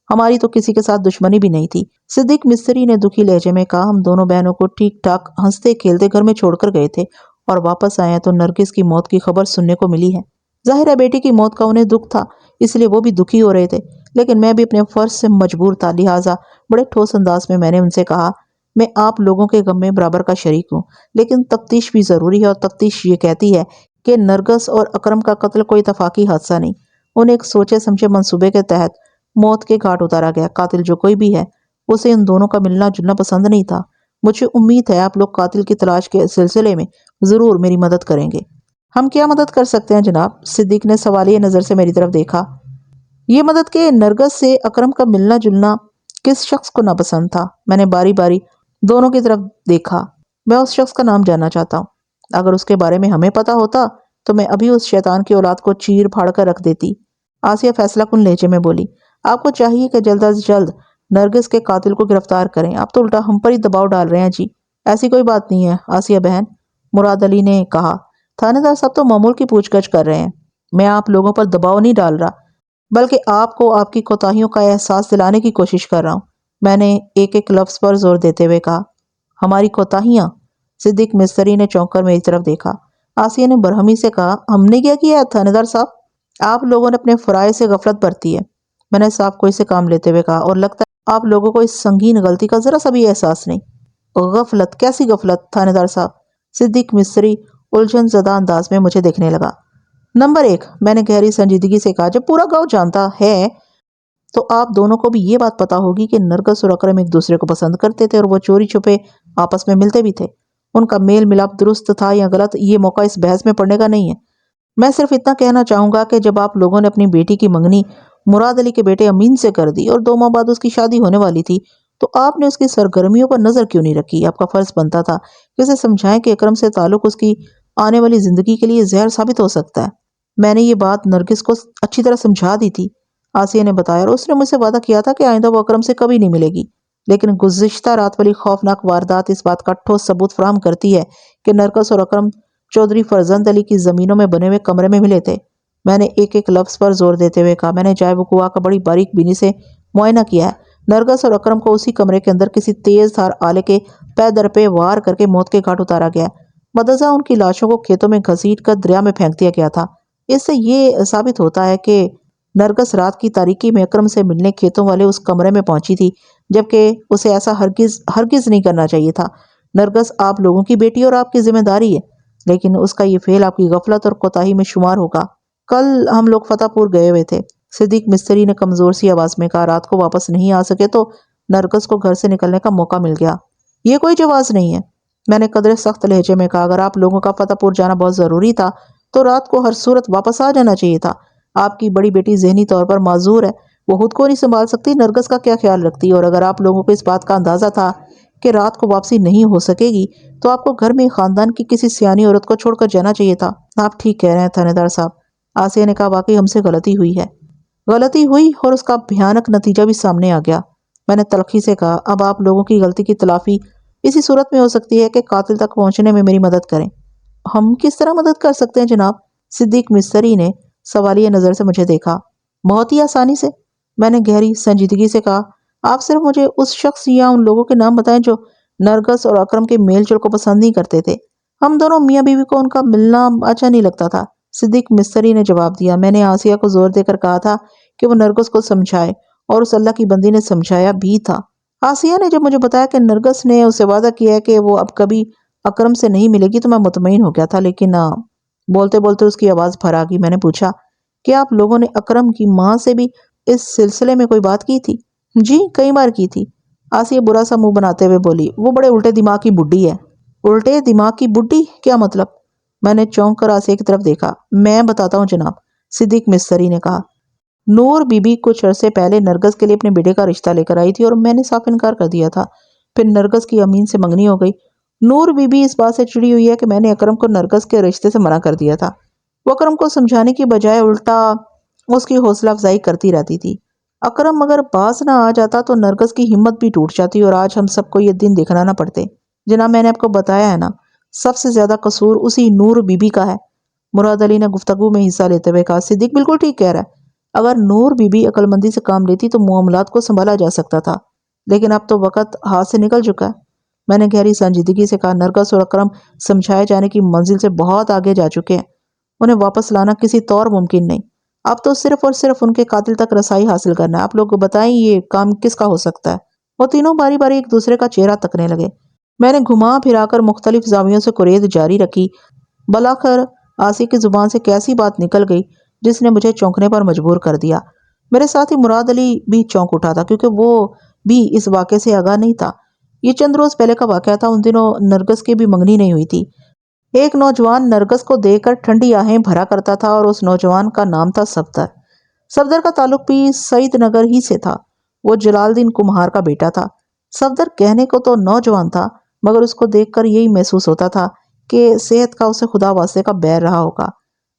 ہماری تو کسی کے ساتھ دشمنی بھی نہیں تھی۔ صدیق مستری نے دکھی لہجے میں کہا، ہم دونوں بہنوں کو ٹھیک ٹھاک ہنستے کھیلتے گھر میں چھوڑ کر گئے تھے اور واپس آئے ہیں تو نرگس کی موت کی خبر سننے کو ملی ہے۔ ظاہر ہے بیٹی کی موت کا انہیں دکھ تھا، اس لیے وہ بھی دکھی ہو رہے تھے، لیکن میں بھی اپنے فرض سے مجبور تھا، لہٰذا بڑے ٹھوس انداز میں نے ان سے کہا، میں آپ لوگوں کے غم میں برابر کا شریک ہوں، لیکن تفتیش بھی ضروری ہے اور تفتیش یہ کہتی ہے کہ نرگس اور اکرم کا قتل کوئی اتفاقی حادثہ نہیں۔ انہیں ایک سوچے سمجھے منصوبے کے تحت موت کے گھاٹ اتارا گیا۔ قاتل جو کوئی بھی ہے اسے ان دونوں کا ملنا جلنا پسند نہیں تھا۔ مجھے امید ہے آپ لوگ قاتل کی تلاش کے سلسلے میں ضرور میری مدد کریں گے۔ ہم کیا مدد کر سکتے ہیں جناب؟ صدیق نے سوالیہ نظر سے میری طرف دیکھا۔ یہ مدد کہ نرگس سے اکرم کا ملنا جلنا کس شخص کو ناپسند تھا؟ میں نے باری باری دونوں کی طرف دیکھا۔ میں اس شخص کا نام جاننا چاہتا ہوں۔ اگر اس کے بارے میں ہمیں پتا ہوتا تو میں ابھی اس شیطان کی اولاد کو چیر پھاڑ کر رکھ دیتی۔ آسیہ فیصلہ کن لہجے میں بولی، آپ کو چاہیے کہ جلد از جلد نرگس کے قاتل کو گرفتار کریں۔ آپ تو الٹا ہم پر ہی دباؤ ڈال رہے ہیں جی۔ ایسی کوئی بات نہیں ہے آسیہ بہن، مراد علی نے کہا۔ تھانے دار صاحب تو معمول کی پوچھ گچھ کر رہے ہیں۔ میں آپ لوگوں پر دباؤ نہیں ڈال رہا، بلکہ آپ کو آپ کی کوتاہیوں کا احساس دلانے کی کوشش کر رہا ہوں۔ میں نے ایک ایک لفظ پر زور دیتے ہوئے کہا، ہماری کوتاہیاں؟ صدیق مستری نے چونک کر میری طرف دیکھا۔ آسیہ نے برہمی سے کہا، ہم نے کیا کیا ہے تھانے دار صاحب؟ آپ لوگوں نے اپنے فرائض سے غفلت برتی ہے۔ میں نے صاحب کوئی سے کام لیتے ہوئے کہا، اور لگتا آپ لوگوں کو اس سنگین غلطی کا ذرا سا بھی احساس نہیں۔ غفلت؟ کیسی غفلت تھانے دار صاحب؟ صدیق مستری الجھن زدہ انداز میں مجھے دیکھنے لگا۔ نمبر ایک، میں نے گہری سنجیدگی سے کہا، جب پورا گاؤں جانتا ہے تو آپ دونوں کو بھی یہ بات پتا ہوگی کہ نرگس اور اکرم ایک دوسرے کو پسند کرتے تھے اور وہ چوری چھپے آپس میں ملتے بھی تھے۔ ان کا میل ملاپ درست تھا یا غلط، یہ موقع اس بحث میں پڑنے کا نہیں ہے۔ میں صرف اتنا کہنا چاہوں گا کہ جب آپ لوگوں نے اپنی بیٹی کی منگنی مراد علی کے بیٹے امین سے کر دی اور 2 ماہ بعد اس کی شادی ہونے والی تھی تو آپ نے اس کی سرگرمیوں پر نظر کیوں نہیں رکھی؟ آپ کا فرض بنتا تھا کہ اسے سمجھائیں کہ اکرم سے تعلق اس کی آنے والی زندگی کے لیے زہر ثابت ہو سکتا ہے۔ میں نے یہ بات نرگس کو اچھی طرح سمجھا دی تھی، آسیہ نے بتایا، اور اس نے مجھ سے وعدہ کیا تھا کہ آئندہ وہ اکرم سے کبھی نہیں ملے گی۔ لیکن گزشتہ رات والی خوفناک واردات اس بات کا ٹھوس ثبوت فراہم کرتی ہے کہ نرگس اور اکرم چودھری فرزند علی کی زمینوں میں بنے ہوئے کمرے میں ملے تھے۔ میں نے ایک ایک لفظ پر زور دیتے ہوئے کہا، میں نے جائے وقوع کا بڑی باریک بینی سے معائنہ کیا ہے۔ نرگس اور اکرم کو اسی کمرے کے اندر کسی تیز دھار آلے کے پے در پہ وار کر کے موت کے گھاٹ اتارا گیا ہے۔ مدضا ان کی لاشوں کو کھیتوں میں گھسیٹ کر دریا میں پھینک دیا گیا تھا۔ اس سے یہ ثابت ہوتا ہے کہ نرگس رات کی تاریکی میں اکرم سے ملنے کھیتوں والے اس کمرے میں پہنچی تھی، جبکہ اسے ایسا ہرگز نہیں کرنا چاہیے تھا۔ نرگس آپ لوگوں کی بیٹی اور آپ کی ذمہ داری ہے، لیکن اس کا یہ فعل آپ کی غفلت اور کوتاہی میں شمار ہوگا۔ کل ہم لوگ فتح پور گئے ہوئے تھے، صدیق مستری نے کمزور سی آواز میں کہا۔ رات کو واپس نہیں آ سکے تو نرگس کو گھر سے نکلنے کا موقع مل گیا۔ یہ کوئی جواز نہیں ہے، میں نے قدرے سخت لہجے میں کہا۔ اگر آپ لوگوں کا فتح پور جانا بہت ضروری تھا تو رات کو ہر صورت واپس آ جانا چاہیے تھا۔ آپ کی بڑی بیٹی ذہنی طور پر معذور ہے، وہ خود کو نہیں سنبھال سکتی، نرگس کا کیا خیال رکھتی؟ اور اگر آپ لوگوں کو اس بات کا اندازہ تھا کہ رات کو واپسی نہیں ہو سکے گی تو آپ کو گھر میں خاندان کی کسی سیانی عورت کو چھوڑ کر جانا چاہیے تھا۔ آپ ٹھیک کہہ رہے ہیں تھانے دار صاحب، آسیہ نے کہا۔ واقعی ہم سے غلطی ہوئی ہے، غلطی ہوئی اور اس کا بھیانک نتیجہ بھی سامنے آ گیا۔ میں نے تلخی سے کہا، اب آپ لوگوں کی غلطی کی تلافی اسی صورت میں ہو سکتی ہے کہ قاتل تک پہنچنے میں میری مدد کریں۔ ہم کس طرح مدد کر سکتے ہیں جناب؟ صدیق مستری نے سوالیہ نظر سے مجھے دیکھا۔ بہت ہی آسانی سے، میں نے گہری سنجیدگی سے کہا۔ آپ صرف مجھے اس شخص یا ان لوگوں کے نام بتائیں جو نرگس اور اکرم کے میل جول کو پسند نہیں کرتے تھے۔ ہم دونوں میاں بیوی کو ان کا ملنا اچھا نہیں لگتا تھا، صدیق مستری نے جواب دیا۔ میں نے آسیہ کو زور دے کر کہا تھا کہ وہ نرگس کو سمجھائے، اور اس اللہ کی بندی نے سمجھایا بھی تھا۔ آسیہ نے جب مجھے بتایا کہ نرگس نے اسے وعدہ کیا ہے کہ وہ اب کبھی اکرم سے نہیں ملے گی تو میں مطمئن ہو گیا تھا، لیکن بولتے بولتے اس کی آواز بھر آ گئی۔ میں نے پوچھا، کیا آپ لوگوں نے اکرم کی ماں سے بھی اس سلسلے میں کوئی بات کی تھی؟ جی، کئی بار کی تھی، آسیہ برا سا منہ بناتے ہوئے بولی۔ وہ بڑے الٹے دماغ کی بڈھی ہے۔ الٹے دماغ کی بڈھی؟ کیا مطلب؟ میں نے چونک کر آسیہ کی طرف دیکھا۔ میں بتاتا ہوں جناب، صدیق مستری نے کہا۔ نور بی بی کچھ عرصے پہلے نرگس کے لیے اپنے بیٹے کا رشتہ لے کر آئی تھی اور میں نے صاف انکار کر دیا تھا۔ پھر نرگس کی امین سے منگنی ہو گئی۔ نور بی بی اس بات سے چڑی ہوئی ہے کہ میں نے اکرم کو نرگس کے رشتے سے منع کر دیا تھا۔ وہ اکرم کو سمجھانے کی بجائے الٹا اس کی حوصلہ افزائی کرتی رہتی تھی۔ اکرم اگر باز نہ آ جاتا تو نرگس کی ہمت بھی ٹوٹ جاتی اور آج ہم سب کو یہ دن دکھنا نہ پڑتے۔ جناب، میں نے آپ کو بتایا ہے نا، سب سے زیادہ قصور اسی نور بی بی کا ہے، مراد علی نے گفتگو میں حصہ لیتے ہوئے کہا۔ صدیق بالکل ٹھیک کہہ رہا ہے، اگر نور بی بی عقل مندی سے کام لیتی تو معاملات کو سنبھالا جا سکتا تھا، لیکن اب تو وقت ہاتھ سے نکل چکا ہے۔ میں نے گہری سنجیدگی سے کہا، نرگس اور اکرم سمجھائے جانے کی منزل سے بہت آگے جا چکے ہیں، انہیں واپس لانا کسی طور ممکن نہیں۔ اب تو صرف اور صرف ان کے قاتل تک رسائی حاصل کرنا ہے۔ آپ لوگ بتائیں یہ کام کس کا ہو سکتا ہے؟ وہ تینوں باری باری ایک دوسرے کا چہرہ تکنے لگے۔ میں نے گھما پھرا کر مختلف زاویوں سے قرید جاری رکھی۔ بلاخر آسیہ کی زبان سے کیسی بات نکل گئی جس نے مجھے چونکنے پر مجبور کر دیا۔ میرے ساتھی مراد علی بھی چونک اٹھا تھا، کیونکہ وہ بھی اس واقعے سے آگاہ نہیں تھا۔ یہ چند روز پہلے کا واقعہ تھا، ان دنوں نرگس کی بھی منگنی نہیں ہوئی تھی۔ ایک نوجوان نرگس کو دیکھ کر ٹھنڈی آہیں بھرا کرتا تھا اور اس نوجوان کا نام تھا صفدر۔ صفدر کا تعلق بھی سعید نگر ہی سے تھا، وہ جلال الدین کمہار کا بیٹا تھا۔ صفدر کہنے کو تو نوجوان تھا، مگر اس کو دیکھ کر یہی محسوس ہوتا تھا کہ صحت کا اسے خدا واسطے کا بیر رہا ہوگا،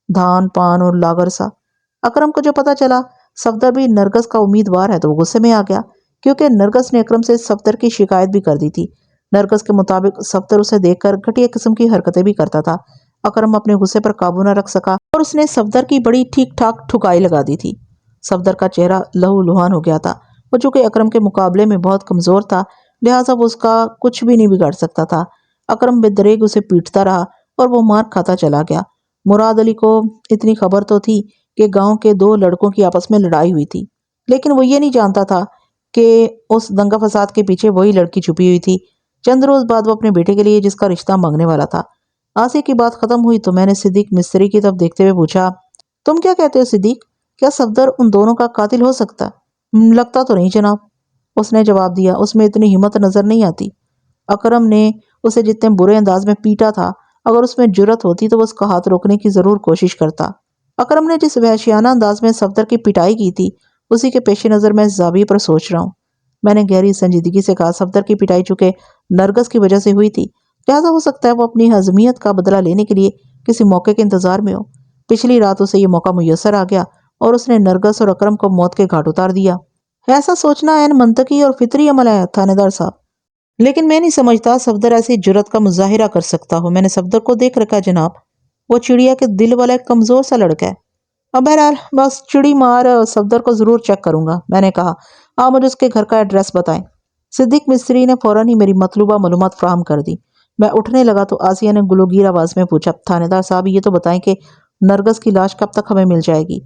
دھان پان اور لاغر سا۔ اکرم کو جو پتا چلا صفدر بھی نرگس کا امیدوار ہے تو وہ غصے میں آ گیا، کیونکہ نرگس نے اکرم سے صفدر کی شکایت بھی کر دی تھی۔ نرگس کے مطابق صفدر اسے دیکھ کر گھٹیا قسم کی حرکتیں بھی کرتا تھا۔ اکرم اپنے غصے پر قابو نہ رکھ سکا اور اس نے صفدر کی بڑی ٹھیک ٹھاک ٹھکائی لگا دی تھی۔ صفدر کا چہرہ لہو لہان ہو گیا تھا، وہ چونکہ اکرم کے مقابلے میں بہت کمزور تھا لہٰذا وہ اس کا کچھ بھی نہیں بگاڑ سکتا تھا۔ اکرم بے دریغ اسے پیٹتا رہا اور وہ مار کھاتا چلا گیا۔ مراد علی کو اتنی خبر تو تھی کہ گاؤں کے 2 لڑکوں کی آپس میں لڑائی ہوئی تھی، لیکن وہ یہ نہیں جانتا تھا کہ اس دنگا فساد کے پیچھے وہی لڑکی چھپی ہوئی تھی۔ چند روز بعد وہ اپنے بیٹے کے لیے جس کا رشتہ مانگنے والا تھا۔ آسیہ کی بات ختم ہوئی تو میں نے صدیق مستری کی طرف دیکھتے ہوئے پوچھا، تم کیا کہتے ہو صدیق؟ کیا صفدر ان دونوں کا قاتل ہو سکتا ہے؟ لگتا تو نہیں جناب، اس نے جواب دیا۔ اس میں اتنی ہمت نظر نہیں آتی۔ اکرم نے اسے جتنے برے انداز میں پیٹا تھا، اگر اس میں جرت ہوتی تو وہ اس کا ہاتھ روکنے کی ضرور کوشش کرتا۔ اکرم نے جس وحشیانہ انداز میں صفدر کی پٹائی کی تھی، اسی کے پیش نظر میں اس زاویے پر سوچ رہا ہوں۔ میں نے گہری سنجیدگی سے کہا، صفدر کی پٹائی چونکہ نرگس کی وجہ سے ہوئی تھی، لہذا ہو سکتا ہے وہ اپنی حزمیت کا بدلہ لینے کے لیے کسی موقع کے انتظار میں ہو۔ پچھلی رات اسے یہ موقع میسر آ گیا اور اس نے نرگس اور اکرم کو موت کے گھاٹ اتار دیا۔ ایسا سوچنا عین منطقی اور فطری عمل ہے تھانے دار صاحب، لیکن میں نہیں سمجھتا صفدر ایسی جرت کا مظاہرہ کر سکتا ہو۔ میں نے صفدر کو دیکھ رکھا ہے جناب، وہ چڑیا کے دل والا ایک کمزور سا لڑکا ہے۔ اب بہرحال بس چڑی مار صفدر کو ضرور چیک کروں گا۔ میں نے کہا، آپ مجھے اس کے گھر کا ایڈریس بتائیں۔ صدیق مستری نے فوراً ہی میری مطلوبہ معلومات فراہم کر دی۔ میں اٹھنے لگا تو آسیہ نے گلوگیر آواز میں پوچھا، تھانے دار صاحب یہ تو بتائیں کہ نرگس کی لاش کب تک ہمیں مل جائے گی؟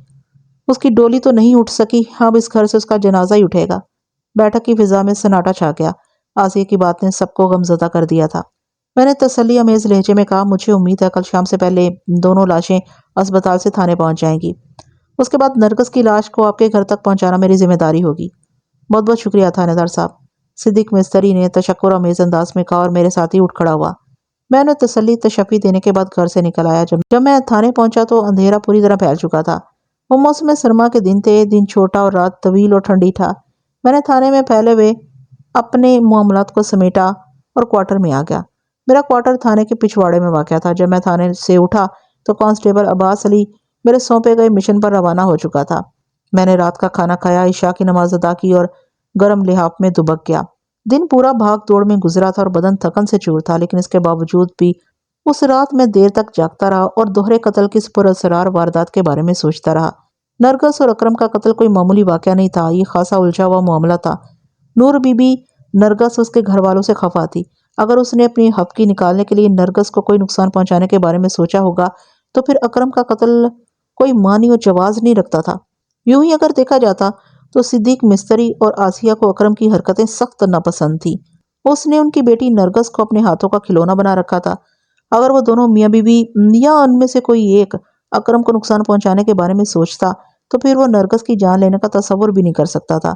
اس کی ڈولی تو نہیں اٹھ سکی، اب اس گھر سے اس کا جنازہ ہی اٹھے گا۔ بیٹھک کی فضا میں سناٹا چھا گیا۔ آسیہ کی بات نے سب کو غمزدہ کر دیا تھا۔ میں نے تسلی امیز لہجے میں کہا، مجھے امید ہے کل شام سے پہلے دونوں لاشیں اسپتال سے تھانے پہنچ جائیں گی۔ اس کے بعد نرگس کی لاش کو آپ کے گھر تک پہنچانا میری ذمہ داری ہوگی۔ بہت بہت شکریہ تھانے دار صاحب، صدیق مستری نے تشکر آمیز انداز میں کہا اور میرے ساتھ ہی اٹھ کھڑا ہوا۔ میں نے تسلی تشفی دینے کے بعد گھر سے نکل آیا۔ جب میں تھانے پہنچا تو اندھیرا پوری طرح پھیل چکا تھا۔ وہ موسم سرما کے دن تھے، دن چھوٹا اور رات طویل اور ٹھنڈی تھا۔ میں نے تھانے میں پھیلے ہوئے اپنے معاملات کو سمیٹا اور کوارٹر میں آ گیا۔ میرا کوارٹر تھانے کے پچھواڑے میں واقع تھا۔ جب میں تھانے سے اٹھا تو کانسٹیبل عباس علی میرے سونپے گئے مشن پر روانہ ہو چکا تھا۔ میں نے رات کا کھانا کھایا، عشاء کی نماز ادا کی اور گرم لحاف میں دبک گیا۔ دن پورا بھاگ دوڑ میں گزرا تھا اور بدن تھکن سے چور تھا، لیکن اس کے باوجود بھی اس رات میں دیر تک جاگتا رہا اور دوہرے قتل کی اس پراسرار واردات کے بارے میں سوچتا رہا۔ نرگس اور اکرم کا قتل کوئی معمولی واقعہ نہیں تھا، یہ خاصا الجھا ہوا معاملہ تھا۔ نور بی بی نرگس اس کے گھر والوں سے خفا تھی۔ اگر اس نے اپنی حقی نکالنے کے لیے نرگس کو کوئی نقصان پہنچانے کے بارے میں سوچا ہوگا تو پھر اکرم کا قتل کوئی معنی و جواز نہیں رکھتا تھا۔ یوں ہی اگر دیکھا جاتا تو صدیق مستری اور آسیہ کو اکرم کی حرکتیں سخت ناپسند تھی۔ اس نے ان کی بیٹی نرگس کو اپنے ہاتھوں کا کھلونا بنا رکھا تھا۔ اگر وہ دونوں میاں بیوی یا ان میں سے کوئی ایک اکرم کو نقصان پہنچانے کے بارے میں سوچتا تو پھر وہ نرگس کی جان لینے کا تصور بھی نہیں کر سکتا تھا۔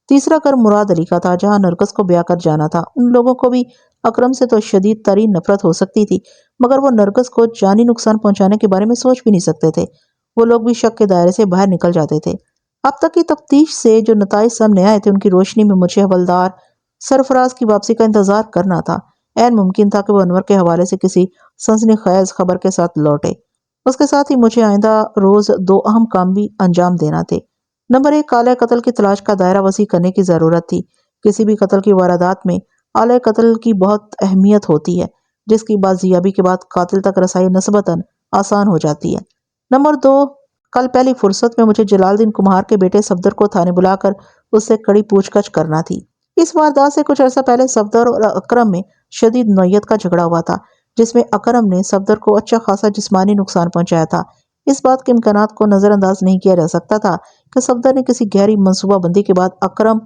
تیسرا گھر مراد علی کا تھا، جہاں نرگس کو بیاہ کر جانا تھا۔ ان لوگوں کو بھی اکرم سے تو شدید ترین نفرت ہو سکتی تھی، مگر وہ نرگس کو جانی نقصان پہنچانے کے بارے میں سوچ بھی نہیں سکتے تھے۔ وہ لوگ بھی شک کے دائرے سے باہر نکل جاتے تھے۔ اب تک کی تفتیش سے جو نتائج سامنے آئے تھے، ان کی روشنی میں مجھے حوالدار سرفراز کی واپسی کا انتظار کرنا تھا۔ عین ممکن تھا کہ وہ انور کے حوالے سے کسی سنسنی خیز خبر کے ساتھ لوٹے۔ اس کے ساتھ ہی مجھے آئندہ روز دو اہم کام بھی انجام دینا تھے۔ نمبر 1، آلہ قتل کی تلاش کا دائرہ وسیع کرنے کی ضرورت تھی۔ کسی بھی قتل کی واردات میں آلہ قتل کی بہت اہمیت ہوتی ہے، جس کی بازیابی کے بعد قاتل تک رسائی نسبتاً آسان ہو جاتی ہے۔ نمبر 2، کل پہلی فرصت میں مجھے جلال الدین کمہار کے بیٹے صفدر کو تھانے بلا کر اس سے کڑی پوچھ گچھ کرنا تھی۔ اس واردات سے کچھ عرصہ پہلے صفدر اور اکرم میں شدید نوعیت کا جھگڑا ہوا تھا، جس میں اکرم نے صفدر کو اچھا خاصا جسمانی نقصان پہنچایا تھا۔ اس بات کے امکانات کو نظر انداز نہیں کیا جا سکتا تھا کہ صفدر نے کسی گہری منصوبہ بندی کے بعد اکرم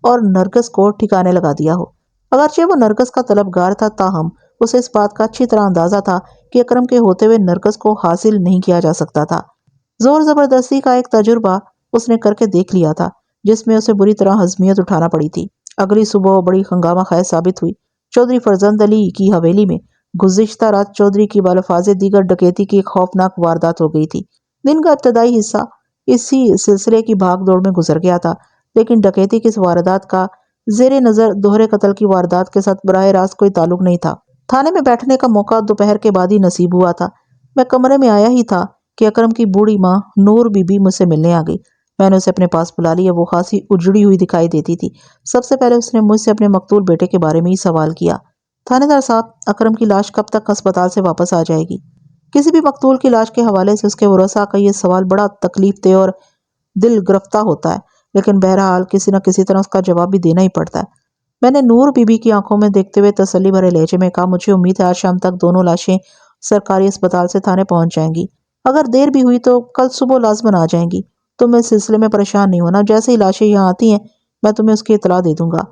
اور نرگس کو ٹھکانے لگا دیا ہو۔ اگرچہ وہ نرگس کا طلبگار تھا، تاہم اسے اس بات کا اچھی طرح اندازہ تھا کہ اکرم کے ہوتے ہوئے نرگس کو حاصل نہیں کیا جا سکتا تھا۔ زور زبردستی کا ایک تجربہ اس نے کر کے دیکھ لیا تھا، جس میں اسے بری طرح ہضمیت اٹھانا پڑی تھی۔ اگلی صبح وہ بڑی ہنگامہ خیز ثابت ہوئی۔ چودھری فرزند علی کی حویلی میں گزشتہ رات چودھری کی بالفاظ دیگر ڈکیتی کی ایک خوفناک واردات ہو گئی تھی۔ دن کا ابتدائی حصہ اسی سلسلے کی بھاگ دوڑ میں گزر گیا تھا، لیکن ڈکیتی کی اس واردات کا زیر نظر دوہرے قتل کی واردات کے ساتھ براہ راست کوئی تعلق نہیں تھا۔ تھانے میں بیٹھنے کا موقع دوپہر کے بعد ہی نصیب ہوا تھا۔ میں کمرے میں آیا ہی تھا کہ اکرم کی بوڑھی ماں نور بی بی مجھ سے ملنے آ گئی۔ میں نے اسے اپنے پاس بلا لیا۔ وہ خاصی اجڑی ہوئی دکھائی دیتی تھی۔ سب سے پہلے اس نے مجھ سے اپنے مقتول بیٹے کے بارے میں ہی سوال کیا۔ تھانے دار صاحب، اکرم کی لاش کب تک اسپتال سے واپس آ جائے گی؟ کسی بھی مقتول کی لاش کے حوالے سے اس کے ورثاء کا یہ سوال بڑا تکلیف دہ اور دل گرفتہ ہوتا ہے، لیکن بہرحال کسی نہ کسی طرح اس کا جواب بھی دینا ہی پڑتا ہے۔ میں نے نور بی بی کی آنکھوں میں دیکھتے ہوئے تسلی بھرے لہجے میں کہا، مجھے امید ہے آج شام تک دونوں لاشیں سرکاری اسپتال سے تھانے پہنچ جائیں گی۔ اگر دیر بھی ہوئی تو کل صبح لازماً آ جائیں گی۔ تم اس سلسلے میں پریشان نہیں ہونا، جیسے ہی لاشیں یہاں آتی ہیں میں تمہیں اس کی اطلاع دے دوں گا۔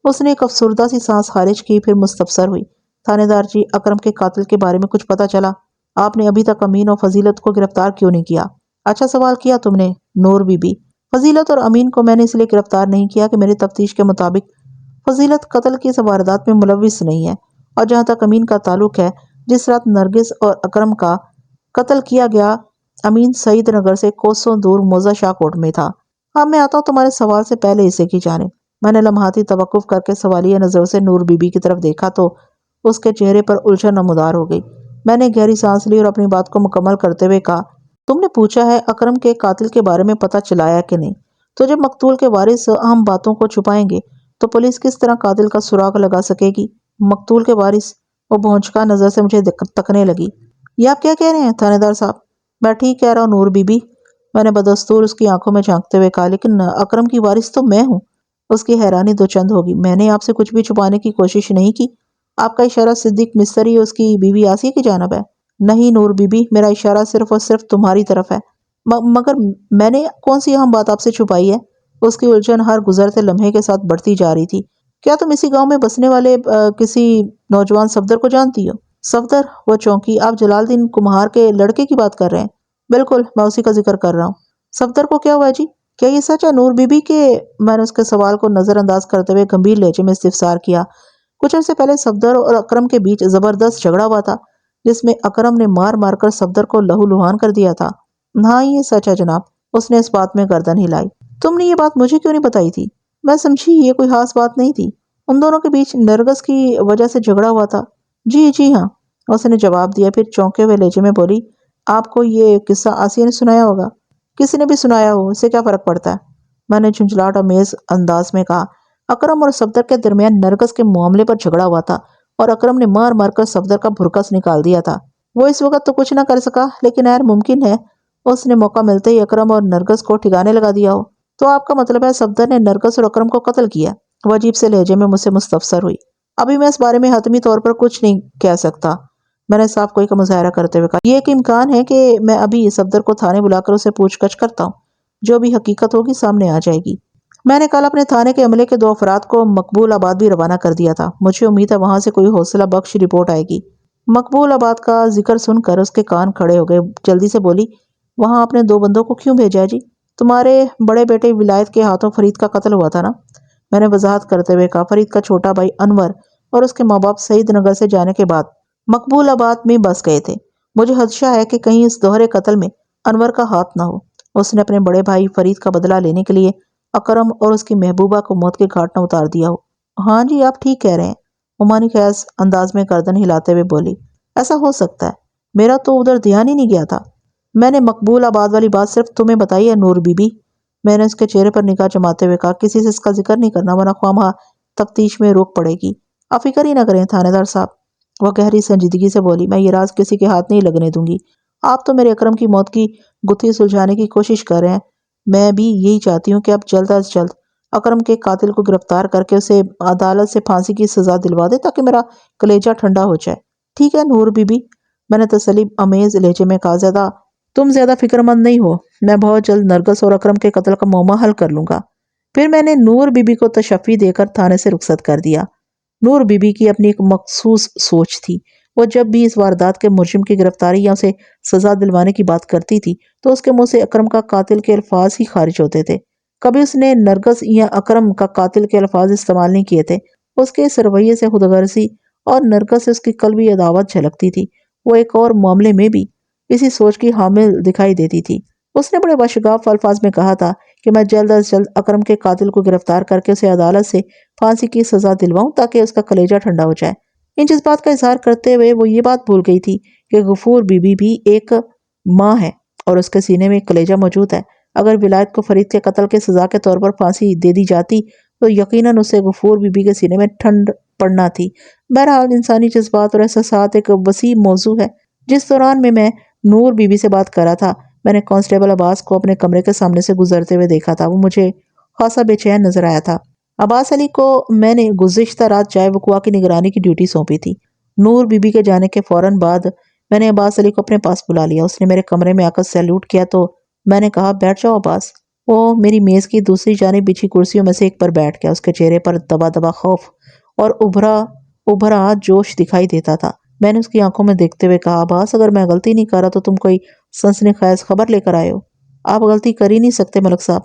اس نے ایک افسردہ سی سانس خارج کی، پھر مستفسر ہوئی۔ تھانے دار جی، اکرم کے قاتل کے بارے میں کچھ پتہ چلا؟ آپ نے ابھی تک امین اور فضیلت کو گرفتار کیوں نہیں کیا؟ اچھا سوال کیا تم نے نور بی بی۔ فضیلت اور امین کو میں نے اس لیے گرفتار نہیں کیا کہ میری تفتیش کے مطابق فضیلت قتل کی اس واردات میں ملوث نہیں ہے، اور جہاں تک امین کا تعلق ہے، جس رات نرگس اور اکرم کا قتل کیا گیا، امین سعید نگر سے کوسوں دور موزہ شاہ کوٹ میں تھا۔ اب میں آتا ہوں تمہارے سوال سے پہلے حصے کی جانب۔ میں نے لمحاتی توقف کر کے سوالیہ نظروں سے نور بی بی کی طرف دیکھا تو اس کے چہرے پر الجھن نمودار ہو گئی۔ میں نے گہری سانس لی اور اپنی بات کو مکمل کرتے ہوئے کہا، تم نے پوچھا ہے اکرم کے قاتل کے بارے میں پتہ چلایا کہ نہیں؟ تو جب مقتول کے وارث اہم باتوں کو چھپائیں گے تو پولیس کس طرح قاتل کا سراغ لگا سکے گی؟ مقتول کے وارث؟ وہ بھونچکا نظر سے مجھے تکنے لگی۔ یہ آپ کیا کہہ رہے ہیں تھانے دار صاحب؟ میں ٹھیک کہہ رہا ہوں نور بی بی، میں نے بدستور اس کی آنکھوں میں جھانکتے ہوئے کہا، لیکن اکرم کی وارث تو میں ہوں۔ اس کی حیرانی دوچند ہوگی۔ میں نے آپ سے کچھ بھی چھپانے کی کوشش نہیں کی۔ آپ کا اشارہ صدیق مستری اور اس کی بیوی آسیہ کی جانب ہے؟ نہیں نور بی بی، میرا اشارہ صرف اور صرف تمہاری طرف ہے۔ مگر میں نے کون سی اہم بات آپ سے چھپائی ہے؟ اس کی الجھن ہر گزرتے لمحے کے ساتھ بڑھتی جا رہی تھی۔ کیا تم اسی گاؤں میں بسنے والے کسی نوجوان صفدر کو جانتی ہو؟ صفدر؟ وہ چونکی، آپ جلال الدین کمہار کے لڑکے کی بات کر رہے ہیں؟ بالکل، میں اسی کا ذکر کر رہا ہوں۔ صفدر کو کیا ہوا جی؟ کیا یہ سچ ہے نور بی بی کہ… میں نے اس کے سوال کو نظر انداز کرتے ہوئے گمبھیر لہجے میں استفسار کیا۔ کچھ عرصے پہلے صفدر اور اکرم کے بیچ زبردست جھگڑا ہوا تھا، جس میں اکرم نے مار مار کر صفدر کو لہو لہان کر دیا تھا۔ ہاں یہ سچ ہے جناب، اس نے اس بات میں گردن ہلائی۔ تم نے یہ بات مجھے کیوں نہیں بتائی تھی؟ میں سمجھی یہ کوئی خاص بات نہیں تھی۔ ان دونوں کے بیچ نرگس کی وجہ سے جھگڑا ہوا تھا۔ جی ہاں، اس نے جواب دیا، پھر چونکے ہوئے لہجے میں بولی، آپ کو یہ قصہ آسیہ نے سنایا ہوگا۔ کسی نے بھی سنایا ہو، اس سے کیا فرق پڑتا ہے؟ میں نے جھنجھلاہٹ آمیز انداز میں کہا۔ اکرم اور صفدر کے درمیان نرگس کے معاملے پر جھگڑا ہوا تھا اور اکرم نے مار مار کر صفدر کا بھرکس نکال دیا تھا۔ وہ اس وقت تو کچھ نہ کر سکا، لیکن خیر ممکن ہے اس نے موقع ملتے ہی اکرم اور نرگس کو ٹھکانے لگا دیا ہو۔ تو آپ کا مطلب ہے صفدر نے نرگس اور اکرم کو قتل کیا؟ وہ عجیب سے لہجے میں مجھ سے مستفسر ہوئی۔ ابھی میں اس بارے میں حتمی طور پر کچھ نہیں کہہ سکتا، میں نے صاف کوئی کا مظاہرہ کرتے ہوئے کہا۔ یہ ایک امکان ہے کہ میں ابھی صفدر کو تھانے بلا کر اسے پوچھ گچھ کرتا ہوں، جو بھی حقیقت ہوگی سامنے آ جائے گی۔ میں نے کل اپنے تھانے کے عملے کے 2 افراد کو مقبول آباد بھی روانہ کر دیا تھا۔ مجھے امید ہے وہاں سے کوئی حوصلہ بخش رپورٹ آئے گی۔ مقبول آباد کا ذکر سن کر اس کے کان کھڑے ہو گئے۔ جلدی سے بولی، وہاں آپ نے 2 بندوں کو کیوں بھیجا ہے جی؟ تمہارے بڑے بیٹے ولایت کے ہاتھوں فرید کا قتل ہوا تھا نا؟ میں نے وضاحت کرتے ہوئے کہا۔ فرید کا چھوٹا بھائی انور اور اس کے ماں باپ سعید نگر سے جانے کے بعد مقبول آباد میں بس گئے تھے۔ مجھے خدشہ ہے کہ کہیں اس دوہرے قتل میں انور کا ہاتھ نہ ہو۔ اس نے اپنے بڑے بھائی فرید کا بدلہ لینے کے لیے اکرم اور اس کی محبوبہ کو موت کے گھاٹ نہ اتار دیا ہو۔ ہاں جی، آپ ٹھیک کہہ رہے ہیں، عمانی خیز انداز میں گردن ہلاتے ہوئے بولی۔ ایسا ہو سکتا ہے، میرا تو ادھر دھیان ہی نہیں گیا تھا۔ میں نے مقبول آباد والی بات صرف تمہیں بتائی ہے نور بی بی، میں نے اس کے چہرے پر نگاہ جماتے ہوئے کہا۔ کسی سے اس کا ذکر نہیں کرنا ورنہ خواہ تفتیش میں روک پڑے گی۔ آپ فکر ہی نہ کریں تھانے دار صاحب، وہ گہری سنجیدگی سے بولی، میں یہ راز کسی کے ہاتھ نہیں لگنے دوں گی۔ آپ تو میرے اکرم کی موت کی گتھی سلجھانے کی کوشش کر رہے ہیں، میں بھی یہی چاہتی ہوں کہ آپ جلد از جلد اکرم کے قاتل کو گرفتار کر کے اسے عدالت سے پھانسی کی سزا دلوا دے تاکہ میرا کلیجہ ٹھنڈا ہو جائے۔ ٹھیک ہے نور بی بی، میں نے تسلی آمیز لہجے میں کہا، تم زیادہ فکر مند نہیں ہو، میں بہت جلد نرگس اور اکرم کے قتل کا معمہ حل کر لوں گا۔ پھر میں نے نور بی بی کو تشفی دے کر تھانے سے رخصت کر دیا۔ نور بی بی کی اپنی ایک مخصوص سوچ تھی۔ وہ جب بھی اس واردات کے مجرم کی گرفتاری یا اسے سزا دلوانے کی بات کرتی تھی تو اس کے منہ سے اکرم کا قاتل کے الفاظ ہی خارج ہوتے تھے۔ کبھی اس نے نرگس یا اکرم کا قاتل کے الفاظ استعمال نہیں کیے تھے۔ اس کے اس رویے سے خود غرضی اور نرگس سے اس کی قلبی عداوت جھلکتی تھی۔ وہ ایک اور معاملے میں بھی اسی سوچ کی حامل دکھائی دیتی تھی۔ اس نے بڑے وشگاف الفاظ میں کہا تھا کہ میں جلد از جلد اکرم کے قاتل کو گرفتار کر کے اسے عدالت سے پھانسی کی سزا دلواؤں تاکہ اس کا کلیجہ ٹھنڈا ہو جائے۔ ان جذبات کا اظہار کرتے ہوئے وہ یہ بات بھول گئی تھی کہ غفور بی بی بھی ایک ماں ہے اور اس کے سینے میں ایک کلیجہ موجود ہے۔ اگر ولایت کو فرید کے قتل کے سزا کے طور پر پھانسی دے دی جاتی تو یقیناً اسے غفور بی بی کے سینے میں ٹھنڈ پڑنا تھی۔ بہرحال انسانی جذبات اور احساسات ایک وسیع موضوع ہے۔ جس دوران میں نور بی بی سے بات کر رہا تھا، میں نے کانسٹیبل عباس کو اپنے کمرے کے سامنے سے گزرتے ہوئے دیکھا تھا۔ وہ مجھے خاصا بے چین نظر آیا تھا۔ عباس علی کو میں نے گزشتہ رات جائے وقوع کی نگرانی کی ڈیوٹی سونپی تھی۔ نور بی بی کے جانے کے فوراً بعد میں نے عباس علی کو اپنے پاس بلا لیا۔ اس نے میرے کمرے میں آ کر سیلیوٹ کیا تو میں نے کہا، بیٹھ جاؤ عباس۔ وہ میری میز کی دوسری جانب بچھی کرسیوں میں سے ایک پر بیٹھ گیا۔ اس کے چہرے پر دبا دبا خوف اور ابھرا جوش دکھائی دیتا تھا۔ میں نے اس کی آنکھوں میں دیکھتے ہوئے کہا، عباس اگر میں غلطی نہیں کر رہا تو تم کوئی سنسنی خیز خبر لے کر آئے ہو۔ آپ غلطی کر ہی نہیں سکتے ملک صاحب،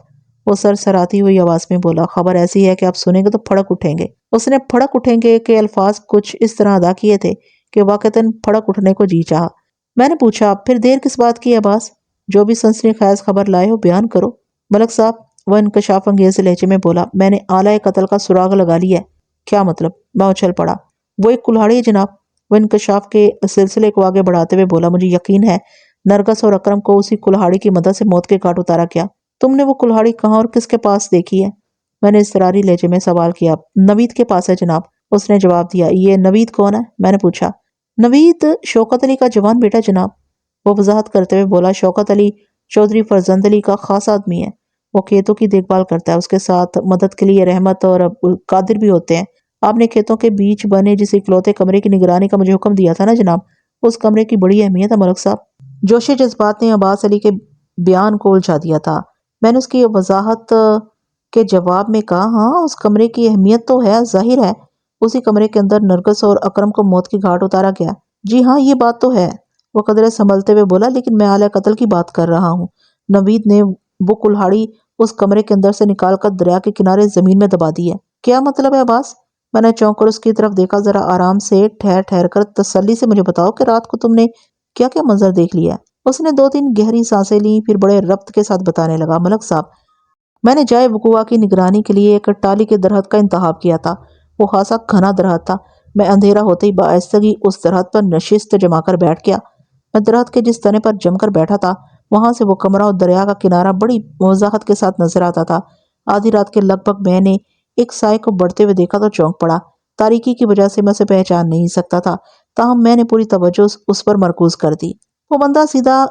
وہ سر سراتی ہوئی آواز میں بولا۔ خبر ایسی ہے کہ آپ سنیں گے تو پھڑک اٹھیں گے۔ اس نے پھڑک اٹھیں گے کہ الفاظ کچھ اس طرح ادا کیے تھے کہ واقعتاً پھڑک اٹھنے کو جی چاہا۔ میں نے پوچھا، پھر دیر کس بات کی ہے عباس؟ جو بھی سنسنی خیز خبر لائے ہو بیان کرو۔ ملک صاحب، وہ انکشاف انگیز لہجے میں بولا، میں نے آلہ قتل کا سراغ لگا لیا ہے۔ کیا مطلب؟ میں اچھل پڑا۔ وہ ایک کلہاڑی ہے جناب، وہ انکشاف کے سلسلے کو آگے بڑھاتے ہوئے بولا۔ مجھے یقین ہے نرگس اور اکرم کو اسی کلہاڑی کی مدد سے موت کے گھاٹ اتارا کیا۔ تم نے وہ کلہاڑی کہاں اور کس کے پاس دیکھی ہے؟ میں نے اضطراری لہجے میں سوال کیا۔ نوید کے پاس ہے جناب، اس نے جواب دیا۔ یہ نوید کون ہے؟ میں نے پوچھا۔ نوید شوکت علی کا جوان بیٹا جناب، وہ وضاحت کرتے ہوئے بولا۔ شوکت علی چودھری فرزند علی کا خاص آدمی ہے، وہ کھیتوں کی دیکھ بھال کرتا ہے، اس کے ساتھ مدد کے لیے رحمت اور قادر بھی ہوتے ہیں۔ آپ نے کھیتوں کے بیچ بنے جس اکلوتے کمرے کی نگرانی کا مجھے حکم دیا تھا نا جناب، اس کمرے کی بڑی اہمیت ہے ملک صاحب۔ جوش جذبات نے عباس علی کے بیان کو الجھا دیا تھا۔ میں نے اس کی وضاحت کے جواب میں کہا، ہاں اس کمرے کی اہمیت تو ہے، ظاہر ہے اسی کمرے کے اندر نرگس اور اکرم کو موت کے گھاٹ اتارا گیا۔ جی ہاں یہ بات تو ہے، وہ قدرے سنبھلتے ہوئے بولا، لیکن میں آلہ قتل کی بات کر رہا ہوں۔ نوید نے وہ کلہاڑی اس کمرے کے اندر سے نکال کر دریا کے کنارے زمین میں دبا دی ہے۔ کیا مطلب ہے عباس؟ میں نے چونک کر اس کی طرف دیکھا۔ ذرا آرام سے ٹھہر کر تسلی سے مجھے بتاؤ کہ رات کو تم نے کیا کیا منظر دیکھ لیا ہے؟ اس نے 2-3 گہری سانسیں لیں، پھر بڑے ربط کے ساتھ بتانے لگا۔ ملک صاحب، میں نے جائے وقوع کی نگرانی کے لیے ایک ٹالی کے درخت کا انتخاب کیا تھا۔ وہ خاصا گھنا درخت تھا۔ میں اندھیرا ہوتے ہی بآہستگی اس درخت پر نشست جما کر بیٹھ گیا۔ میں درخت کے جس تنے پر جم کر بیٹھا تھا وہاں سے وہ کمرہ اور دریا کا کنارہ بڑی وضاحت کے ساتھ نظر آتا تھا۔ آدھی رات کے لگ بھگ میں نے ایک سائے کو بڑھتے ہوئے دیکھا تو چونک پڑا۔ تاریکی کی وجہ سے میں اسے پہچان نہیں سکتا تھا، تاہم میں نے پوری توجہ اس پر مرکوز کر دی۔ وہ بندہ سیدھا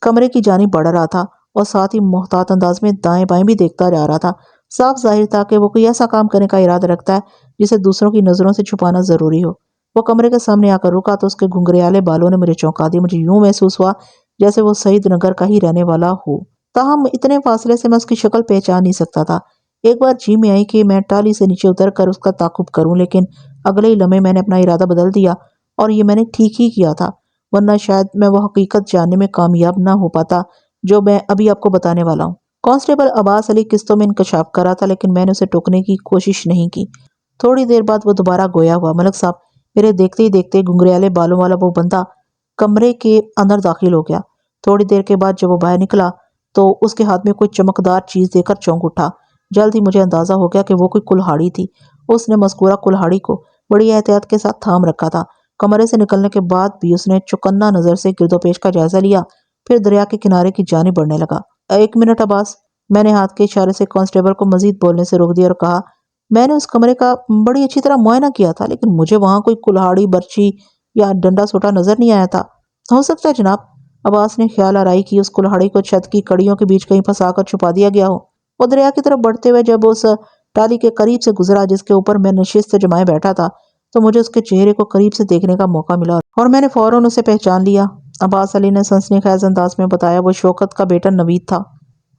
کمرے کی جانب بڑھ رہا تھا اور ساتھ ہی محتاط انداز میں دائیں بائیں بھی دیکھتا جا رہا تھا۔ صاف ظاہر تھا کہ وہ کوئی ایسا کام کرنے کا ارادہ رکھتا ہے جسے دوسروں کی نظروں سے چھپانا ضروری ہو۔ وہ کمرے کے سامنے آ کر رکا تو اس کے گھنگریالے بالوں نے مجھے چونکا دیا۔ مجھے یوں محسوس ہوا جیسے وہ سعید نگر کا ہی رہنے والا ہو، تاہم اتنے فاصلے سے میں اس کی شکل پہچان نہیں سکتا تھا۔ ایک بار جی میں آئی کہ میں ٹالی سے نیچے اتر کر اس کا تعاقب کروں، لیکن اگلے ہی لمحے میں نے اپنا ارادہ بدل دیا، اور یہ میں نے ٹھیک ہی کیا تھا، ورنہ شاید میں وہ حقیقت جاننے میں کامیاب نہ ہو پاتا جو میں ابھی آپ کو بتانے والا ہوں۔ کانسٹیبل عباس علی قسطوں میں انکشاف کر رہا تھا، لیکن میں نے اسے ٹوکنے کی کوشش نہیں کی۔ تھوڑی دیر بعد وہ دوبارہ گویا ہوا۔ ملک صاحب، میرے دیکھتے ہی دیکھتے گھنگریالے بالوں والا وہ بندہ کمرے کے اندر داخل ہو گیا۔ تھوڑی دیر کے بعد جب وہ باہر نکلا تو اس کے ہاتھ میں کوئی چمکدار چیز دیکھ کر چونک اٹھا۔ جلد ہی مجھے اندازہ ہو گیا کہ وہ کوئی کلہاڑی تھی۔ اس نے مذکورہ کلہاڑی کو بڑی احتیاط کے ساتھ تھام رکھا تھا۔ کمرے سے نکلنے کے بعد بھی اس نے چوکنا نظر سے گرد و پیش کا جائزہ لیا، پھر دریا کے کنارے کی جانب بڑھنے لگا۔ 1 منٹ عباس، میں نے ہاتھ کے اشارے سے کانسٹیبل کو مزید بولنے سے روک دیا اور کہا، میں نے اس کمرے کا بڑی اچھی طرح معائنہ کیا تھا، لیکن مجھے وہاں کوئی کلہاڑی، برچی یا ڈنڈا سوٹا نظر نہیں آیا تھا۔ ہو سکتا ہے جناب، عباس نے خیال آرائی کی، اس کلہاڑی کو چھت کی کڑیوں کے بیچ کہیں پھنسا کر چھپا دیا گیا ہو۔ وہ دریا کی طرف بڑھتے ہوئے جب اس ٹالی کے قریب سے گزرا جس کے اوپر میں نشست جمائے بیٹھا تھا تو مجھے اس کے چہرے کو قریب سے دیکھنے کا موقع ملا اور میں نے فوراً اسے پہچان لیا۔ عباس علی نے سنسنی خیز انداز میں بتایا، وہ شوکت کا بیٹا نوید تھا۔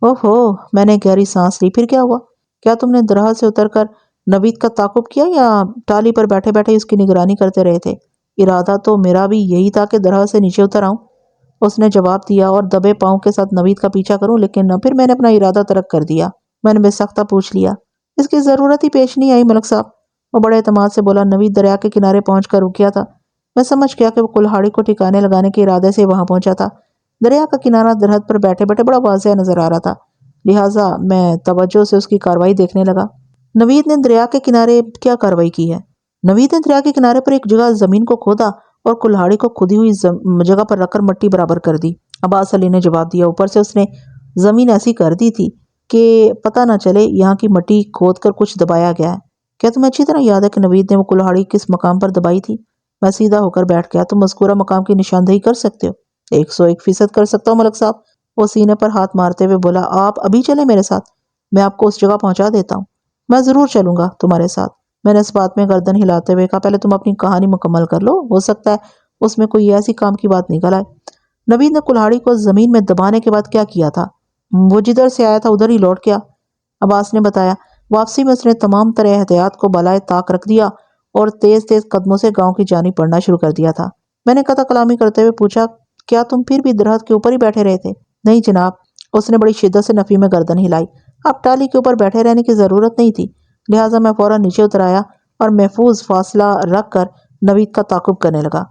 اوہو، میں نے گہری سانس لی۔ پھر کیا ہوا؟ کیا تم نے درخت سے اتر کر نوید کا تعاقب کیا یا ٹالی پر بیٹھے بیٹھے اس کی نگرانی کرتے رہے تھے؟ ارادہ تو میرا بھی یہی تھا کہ درخت سے نیچے اتر آؤں، اس نے جواب دیا، اور دبے پاؤں کے ساتھ نوید کا پیچھا کروں، لیکن پھر میں نے اپنا ارادہ ترک کر دیا۔ میں نے بے سختہ پوچھ لیا، اس کی ضرورت ہی پیش نہیں آئی ملک صاحب؟ وہ بڑے اعتماد سے بولا، نوید دریا کے کنارے پہنچ کر رک گیا تھا۔ میں سمجھ گیا کہ وہ کلہاڑی کو ٹھکانے لگانے کے ارادے سے وہاں پہنچا تھا۔ دریا کا کنارہ درخت پر بیٹھے بیٹھے بڑا واضح نظر آ رہا تھا، لہٰذا میں توجہ سے اس کی کاروائی دیکھنے لگا۔ نوید نے دریا کے کنارے کیا کاروائی کی ہے؟ نوید نے دریا کے کنارے پر ایک جگہ زمین کو کھودا اور کلہاڑی کو کھودی ہوئی جگہ پر رکھ کر مٹی برابر کر دی، عباس علی نے جواب دیا۔ اوپر سے اس نے زمین ایسی کر دی تھی کہ پتہ نہ چلے یہاں کی مٹی کھود کر کچھ دبایا گیا ہے۔ کیا تمہیں اچھی طرح یاد ہے کہ نوید نے وہ کلہاڑی کس مقام پر دبائی تھی؟ میں سیدھا ہو کر بیٹھ گیا۔ تم مذکورہ مقام کی نشاندہی کر سکتے ہو؟ 101% کر سکتا ہوں ملک صاحب، وہ سینے پر ہاتھ مارتے ہوئے بولا۔ آپ ابھی چلیں میرے ساتھ، میں آپ کو اس جگہ پہنچا دیتا ہوں۔ میں ضرور چلوں گا تمہارے ساتھ، میں نے اس بات میں گردن ہلاتے ہوئے کہا۔ پہلے تم اپنی کہانی مکمل کر لو، ہو سکتا ہے اس میں کوئی ایسی کام کی بات نکل آئے۔ نوید نے کلہاڑی کو زمین میں دبانے کے بعد کیا کیا تھا؟ وہ جدھر سے آیا تھا ادھر ہی لوٹ گیا، عباس نے بتایا۔ واپسی میں اس نے تمام طرح احتیاط کو بالائے طاق رکھ دیا اور تیز تیز قدموں سے گاؤں کی جانب پڑھنا شروع کر دیا تھا۔ میں نے قطع کلامی کرتے ہوئے پوچھا، کیا تم پھر بھی درخت کے اوپر ہی بیٹھے رہے تھے؟ نہیں جناب، اس نے بڑی شدت سے نفی میں گردن ہلائی۔ اب ٹالی کے اوپر بیٹھے رہنے کی ضرورت نہیں تھی، لہٰذا میں فوراً نیچے اتر آیا اور محفوظ فاصلہ رکھ کر نوید کا تعاقب کرنے لگا۔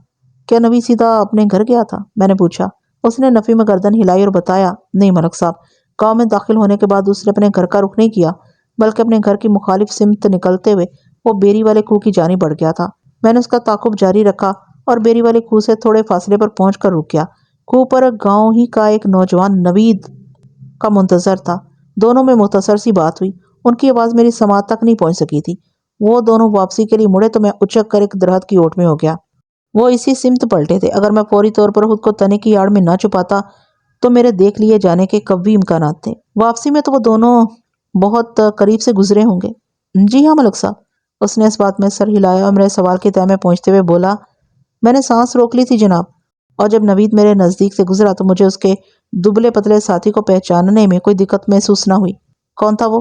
کیا نوید سیدھا اپنے گھر گیا تھا؟ میں نے پوچھا۔ اس نے نفی میں گردن ہلائی اور بتایا، نہیں ملک صاحب، گاؤں میں داخل ہونے کے بعد اس نے اپنے گھر کا رخ نہیں کیا، بلکہ اپنے گھر کی مخالف سمت نکلتے ہوئے وہ بیری والے کنویں کی جانب بڑھ گیا تھا۔ میں نے اس کا تعاقب جاری رکھا اور بیری والے کنویں سے تھوڑے فاصلے پر پہنچ کر رک گیا۔ کنویں پر گاؤں ہی کا ایک نوجوان نوید کا منتظر تھا۔ دونوں میں مختصر سی بات ہوئی، ان کی آواز میری سماعت تک نہیں پہنچ سکی تھی۔ وہ دونوں واپسی کے لیے مڑے تو میں اچک کر ایک درخت کی اوٹ میں ہو گیا۔ وہ اسی سمت پلٹے تھے۔ اگر میں فوری طور پر خود کو تنے کی آڑ میں نہ چھپاتا تو میرے دیکھ لیے جانے کے قوی امکانات تھے۔ واپسی میں تو وہ دونوں بہت قریب سے گزرے ہوں گے۔ جی ہاں ملک صاحب، اس نے اس بات میں سر ہلایا اور میرے سوال کے تہہ میں پہنچتے ہوئے بولا، میں نے سانس روک لی تھی جناب، اور جب نوید میرے نزدیک سے گزرا تو مجھے اس کے دبلے پتلے ساتھی کو پہچاننے میں کوئی دقت محسوس نہ ہوئی۔ کون تھا وہ؟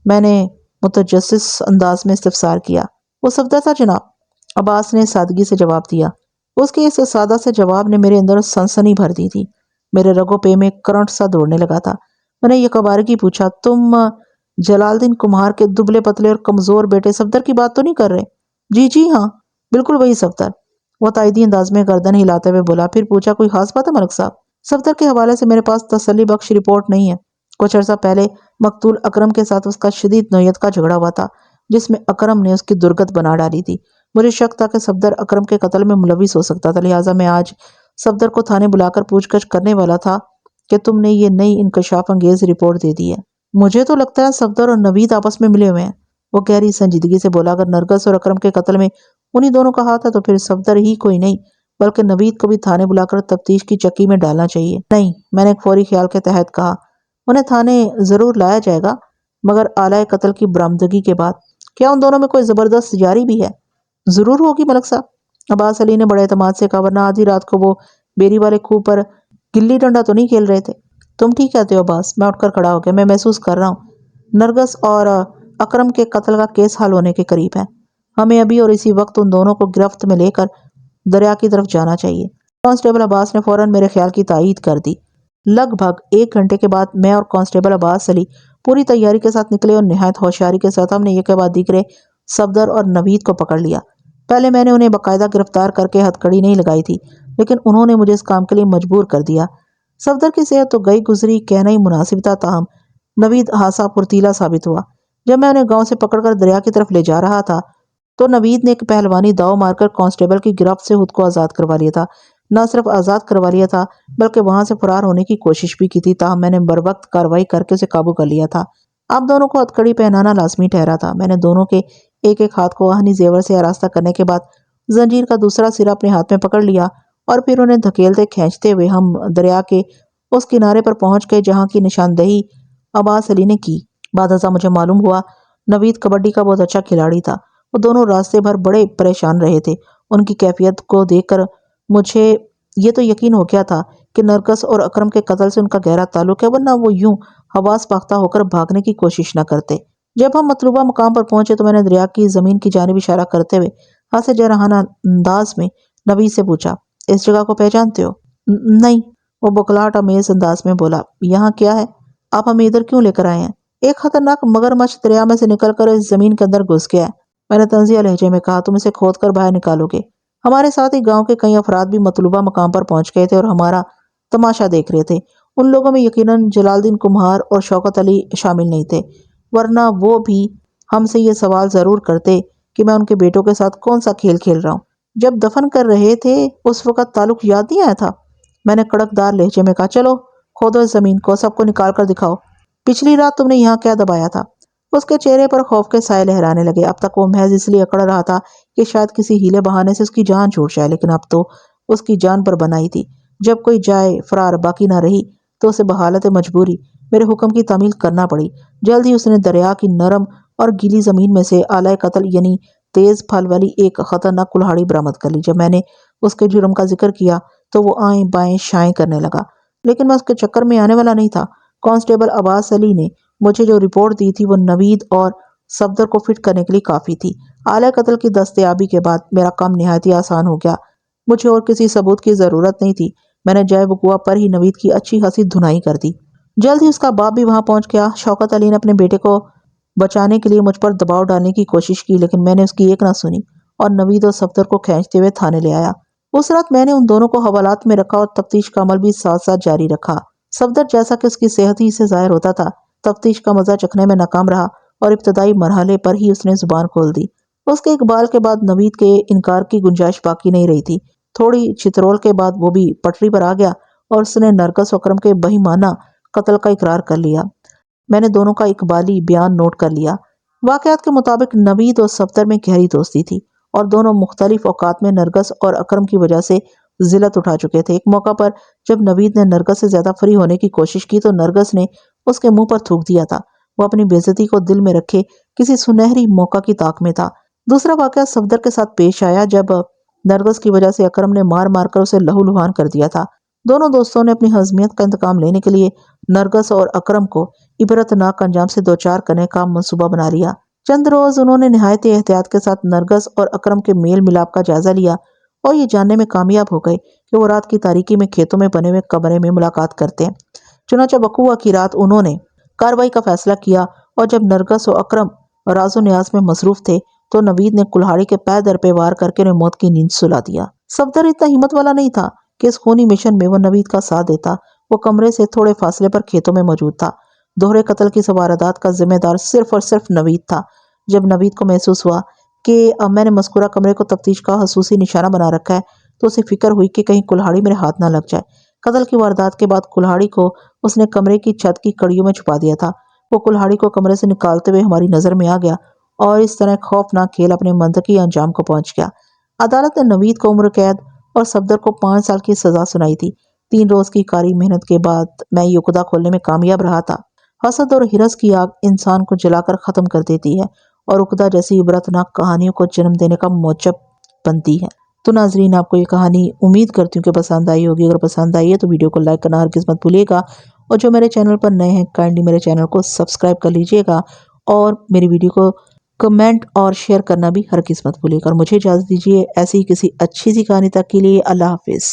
میں نے متجسس انداز میں استفسار کیا۔ وہ صفدر تھا جناب، عباس نے سادگی سے جواب دیا۔ اس کے اس سادہ سے جواب نے میرے اندر سنسنی بھر دی تھی۔ میرے رگوں پہ میں کرنٹ سا دوڑنے لگا تھا۔ میں نے یکبارگی پوچھا، تم جلال الدین کمہار کے دبلے پتلے اور کمزور بیٹے صفدر کی بات تو نہیں کر رہے؟ جی ہاں، بالکل وہی صفدر، وہ تائیدی انداز میں گردن ہلاتے ہوئے بولا۔ پھر پوچھا، کوئی خاص بات ہے ملک صاحب؟ صفدر کے حوالے سے میرے پاس تسلی بخش رپورٹ نہیں ہے۔ کچھ عرصہ پہلے مقتول اکرم کے ساتھ اس کا شدید نوعیت کا جھگڑا ہوا تھا، جس میں اکرم نے اس کی درگت بنا ڈالی تھی۔ مجھے شک تھا کہ صفدر اکرم کے قتل میں ملوث ہو سکتا تھا، لہٰذا میں آج صفدر کو تھانے بلا کر پوچھ گچھ کرنے والا تھا کہ تم نے یہ نئی انکشاف انگیز رپورٹ دے دی ہے۔ مجھے تو لگتا ہے صفدر اور نوید آپس میں ملے ہوئے ہیں، وہ گہری سنجیدگی سے بولا۔ اگر نرگس اور اکرم کے قتل میں انہی دونوں کا ہاتھ ہے تو پھر صفدر ہی کوئی نہیں بلکہ نوید کو بھی تھانے بلا کر تفتیش کی چکی میں ڈالنا چاہیے۔ نہیں، میں نے ایک فوری خیال کے تحت کہا، انہیں تھانے ضرور لایا جائے گا، مگر آلائے قتل کی برآمدگی کے بعد۔ کیا ان دونوں میں کوئی زبردست یاری بھی ہے؟ ضرور ہوگی ملک صاحب، عباس علی نے بڑے اعتماد سے کہا، ورنہ آدھی رات کو وہ بیری والے کنویں پر گلی ڈنڈا تو نہیں کھیل رہے تھے۔ تم ٹھیک کہتے ہو عباس، میں اٹھ کر کھڑا ہو گیا۔ میں محسوس کر رہا ہوں نرگس اور اکرم کے قتل کا کیس حل ہونے کے قریب ہے۔ ہمیں ابھی اور اسی وقت ان دونوں کو گرفت میں لے کر دریا کی طرف جانا چاہیے۔ کانسٹیبل عباس نے فوراً میرے خیال کی تائید کر دی۔ لگ بھگ 1 گھنٹے کے بعد میں اور کانسٹیبل عباس علی پوری تیاری کے ساتھ نکلے اور نہایت ہوشیاری کے ساتھ ہم نے ایک کے بعد دیگرے صفدر اور نوید کو پکڑ لیا۔ پہلے میں نے انہیں باقاعدہ گرفتار کر کے ہتھکڑی نہیں لگائی تھی، لیکن انہوں نے مجھے اس کام کے لیے مجبور کر دیا۔ صفدر کی صحت تو گئی گزری کہنا ہی مناسب تھا، تاہم نوید ہاسا پھرتیلا ثابت ہوا۔ جب میں انہیں گاؤں سے پکڑ کر دریا کی طرف لے جا رہا تھا تو نوید نے ایک پہلوانی داؤ مار کر کانسٹیبل کی گرفت سے خود کو آزاد کروا لیا تھا۔ نہ صرف آزاد کروا لیا تھا بلکہ وہاں سے فرار ہونے کی کوشش بھی کی تھی، تاہم میں نے بروقت کارروائی کر کے اسے قابو کر لیا تھا۔ اب دونوں کو ہتھکڑی پہنانا لازمی ٹھہرا تھا۔ میں نے دونوں کے ایک ایک ہاتھ کو آہنی زیور سے آراستہ کرنے کے بعد زنجیر کا دوسرا سرا اپنے ہاتھ میں پکڑ لیا اور پھر انہیں دھکیلتے کھینچتے ہوئے ہم دریا کے اس کنارے پر پہنچ گئے جہاں کی نشاندہی عباس علی نے کی۔ بعد ازاں مجھے معلوم ہوا نوید کبڈی کا بہت اچھا کھلاڑی تھا۔ وہ دونوں راستے بھر بڑے پریشان رہے تھے۔ ان کی کیفیت کو دیکھ کر مجھے یہ تو یقین ہو گیا تھا کہ نرگس اور اکرم کے قتل سے ان کا گہرا تعلق ہے، ورنہ وہ یوں حواس باختہ ہو کر بھاگنے کی کوشش نہ کرتے۔ جب ہم مطلوبہ مقام پر پہنچے تو میں نے دریا کی زمین کی جانب اشارہ کرتے ہوئے ہنسے جارحانہ انداز میں نوید سے پوچھا، اس جگہ کو پہچانتے ہو؟ نہیں، وہ بکلاہٹ آمیز انداز میں بولا۔ یہاں کیا ہے؟ آپ ہمیں ادھر کیوں لے کر آئے ہیں؟ ایک خطرناک مگرمچھ دریا میں سے نکل کر اس زمین کے اندر گھس گیا ہے، میں نے طنزیہ لہجے میں کہا۔ تم اسے کھود کر باہر نکالو گے؟ ہمارے ساتھ ہی گاؤں کے کئی افراد بھی مطلوبہ مقام پر پہنچ گئے تھے اور ہمارا تماشا دیکھ رہے تھے۔ ان لوگوں میں یقیناً جلال الدین کمہار اور شوکت علی شامل نہیں تھے، ورنہ وہ بھی ہم سے یہ سوال ضرور کرتے کہ میں ان کے بیٹوں کے ساتھ کون سا کھیل کھیل رہا ہوں۔ جب دفن کر رہے تھے اس وقت تعلق یاد نہیں آیا تھا؟ میں نے کڑک دار لہجے میں کہا۔ چلو کھودو اس زمین کو، سب کو نکال کر دکھاؤ۔ پچھلی رات تم نے یہاں کیا دبایا تھا؟ اس کے چہرے پر خوف کے سائے لہرانے لگے۔ اب تک وہ محض اس لیے اکڑ رہا تھا کہ شاید کسی ہیلے بہانے سے اس کی جان چھوٹ جائے، لیکن اب تو اس کی جان پر بنائی تھی۔ جب کوئی جائے فرار باقی نہ رہی تو اسے بحالت مجبوری میرے حکم کی تعمیل کرنا پڑی۔ جلد ہی اس نے دریا کی نرم اور گیلی زمین میں سے آلائے قتل یعنی تیز پھل والی ایک خطرناک کلہاڑی برآمد کر لی۔ جب میں نے اس کے جرم کا ذکر کیا تو وہ آئیں بائیں شائیں کرنے لگا، لیکن میں اس کے چکر میں آنے والا نہیں تھا۔ کانسٹیبل عباس علی نے مجھے جو رپورٹ دی تھی وہ نوید اور صفدر کو فٹ کرنے کے لیے کافی تھی۔ آلہ قتل کی دستیابی کے بعد میرا کام نہایت ہی آسان ہو گیا۔ مجھے اور کسی ثبوت کی ضرورت نہیں تھی۔ میں نے جائے وقوع پر ہی نوید کی اچھی خاصی دھنائی کر دی۔ جلد ہی اس کا باپ بھی وہاں پہنچ گیا۔ شوکت علی نے اپنے بیٹے کو بچانے کے لیے مجھ پر دباؤ ڈالنے کی کوشش کی، لیکن میں نے اس کی ایک نہ سنی اور نوید اور صفدر کو کھینچتے ہوئے تھانے لے آیا۔ اس رات میں نے ان دونوں کو حوالات میں رکھا اور تفتیش کا عمل بھی ساتھ ساتھ جاری رکھا۔ صفدر جیسا کہ اس کی صحت ہی سے ظاہر ہوتا تھا، تفتیش کا مزہ چکھنے میں ناکام رہا اور ابتدائی مرحلے پر ہی اس نے زبان کھول دی۔ اس کے اقبال کے بعد نوید کے انکار کی گنجائش باقی نہیں رہی تھی۔ تھوڑی چترول کے بعد وہ بھی پٹری پر آ گیا اور اس نے نرگس و اکرم کے بہیمانہ قتل کا اقرار کر لیا۔ میں نے دونوں کا اقبالی بیان نوٹ کر لیا۔ واقعات کے مطابق نوید اور صفدر میں گہری دوستی تھی اور دونوں مختلف اوقات میں نرگس اور اکرم کی وجہ سے ذلت اٹھا چکے تھے۔ ایک موقع پر جب نوید نے نرگس سے زیادہ فری ہونے کی کوشش کی تو نرگس نے اس کے منہ پر تھوک دیا تھا۔ وہ اپنی بے عزتی کو دل میں رکھے کسی سنہری موقع کی طاق میں تھا۔ دوسرا واقعہ صفدر کے ساتھ پیش آیا جب نرگس کی وجہ سے اکرم نے مار مار کر اسے لہو لہان کر دیا تھا۔ دونوں دوستوں نے اپنی حزمیت کا انتقام لینے کے لیے نرگس اور اکرم کو عبرتناک انجام سے دوچار کرنے کا منصوبہ بنا لیا۔ چند روز انہوں نے نہایت احتیاط کے ساتھ نرگس اور اکرم کے میل ملاپ کا جائزہ لیا اور یہ جاننے میں کامیاب ہو گئے کہ وہ رات کی تاریکی میں کھیتوں میں بنے ہوئے کمرے میں ملاقات کرتے ہیں۔ چنانچہ وقوع کی رات انہوں نے کارروائی کا فیصلہ کیا اور جب نرگس و اکرم راز و نیاز میں مصروف تھے تو نوید نے کلہاڑی کے پے در پہ وار کر کے انہیں موت کی نیند سلا دیا۔ صفدر اتنا ہمت والا نہیں تھا کہ اس خونی مشن میں وہ نوید کا ساتھ دیتا۔ وہ کمرے سے تھوڑے فاصلے پر کھیتوں میں موجود تھا۔ دوہرے قتل کی واردات کا ذمہ دار صرف اور صرف نوید تھا۔ جب نوید کو محسوس ہوا کہ اب میں نے مذکورہ کمرے کو تفتیش کا خصوصی نشانہ بنا رکھا ہے تو اسے فکر ہوئی کہ کہیں کلہاڑی میرے ہاتھ نہ لگ جائے۔ قتل کی واردات کے بعد کلہاڑی کو اس نے کمرے کی چھت کی کڑیوں میں چھپا دیا تھا۔ وہ کلہاڑی کو کمرے سے نکالتے ہوئے ہماری نظر میں آ گیا اور اس طرح خوفناک کھیل اپنے منطقی انجام کو پہنچ گیا۔ عدالت نے نوید کو عمر قید اور صفدر کو 5 سال کی سزا سنائی تھی۔ 3 روز کی کاری محنت کے بعد میں یہ عقدہ کھولنے میں کامیاب رہا تھا۔ حسد اور ہرس کی آگ انسان کو جلا کر ختم کر دیتی ہے اور عقدہ جیسی عبرتناک کہانیوں کو جنم دینے کا موجب بنتی ہے۔ تو ناظرین، آپ کو یہ کہانی امید کرتی ہوں کہ پسند آئی ہوگی۔ اگر پسند آئی ہے تو ویڈیو کو لائک کرنا ہرگز مت بھولیے گا اور جو میرے چینل پر نئے ہیں کائنڈلی میرے چینل کو سبسکرائب کر لیجئے گا اور میری ویڈیو کو کمنٹ اور شیئر کرنا بھی ہرگز مت بھولیے گا۔ اور مجھے اجازت دیجیے ایسی ہی کسی اچھی سی کہانی تک کے لیے اللہ حافظ۔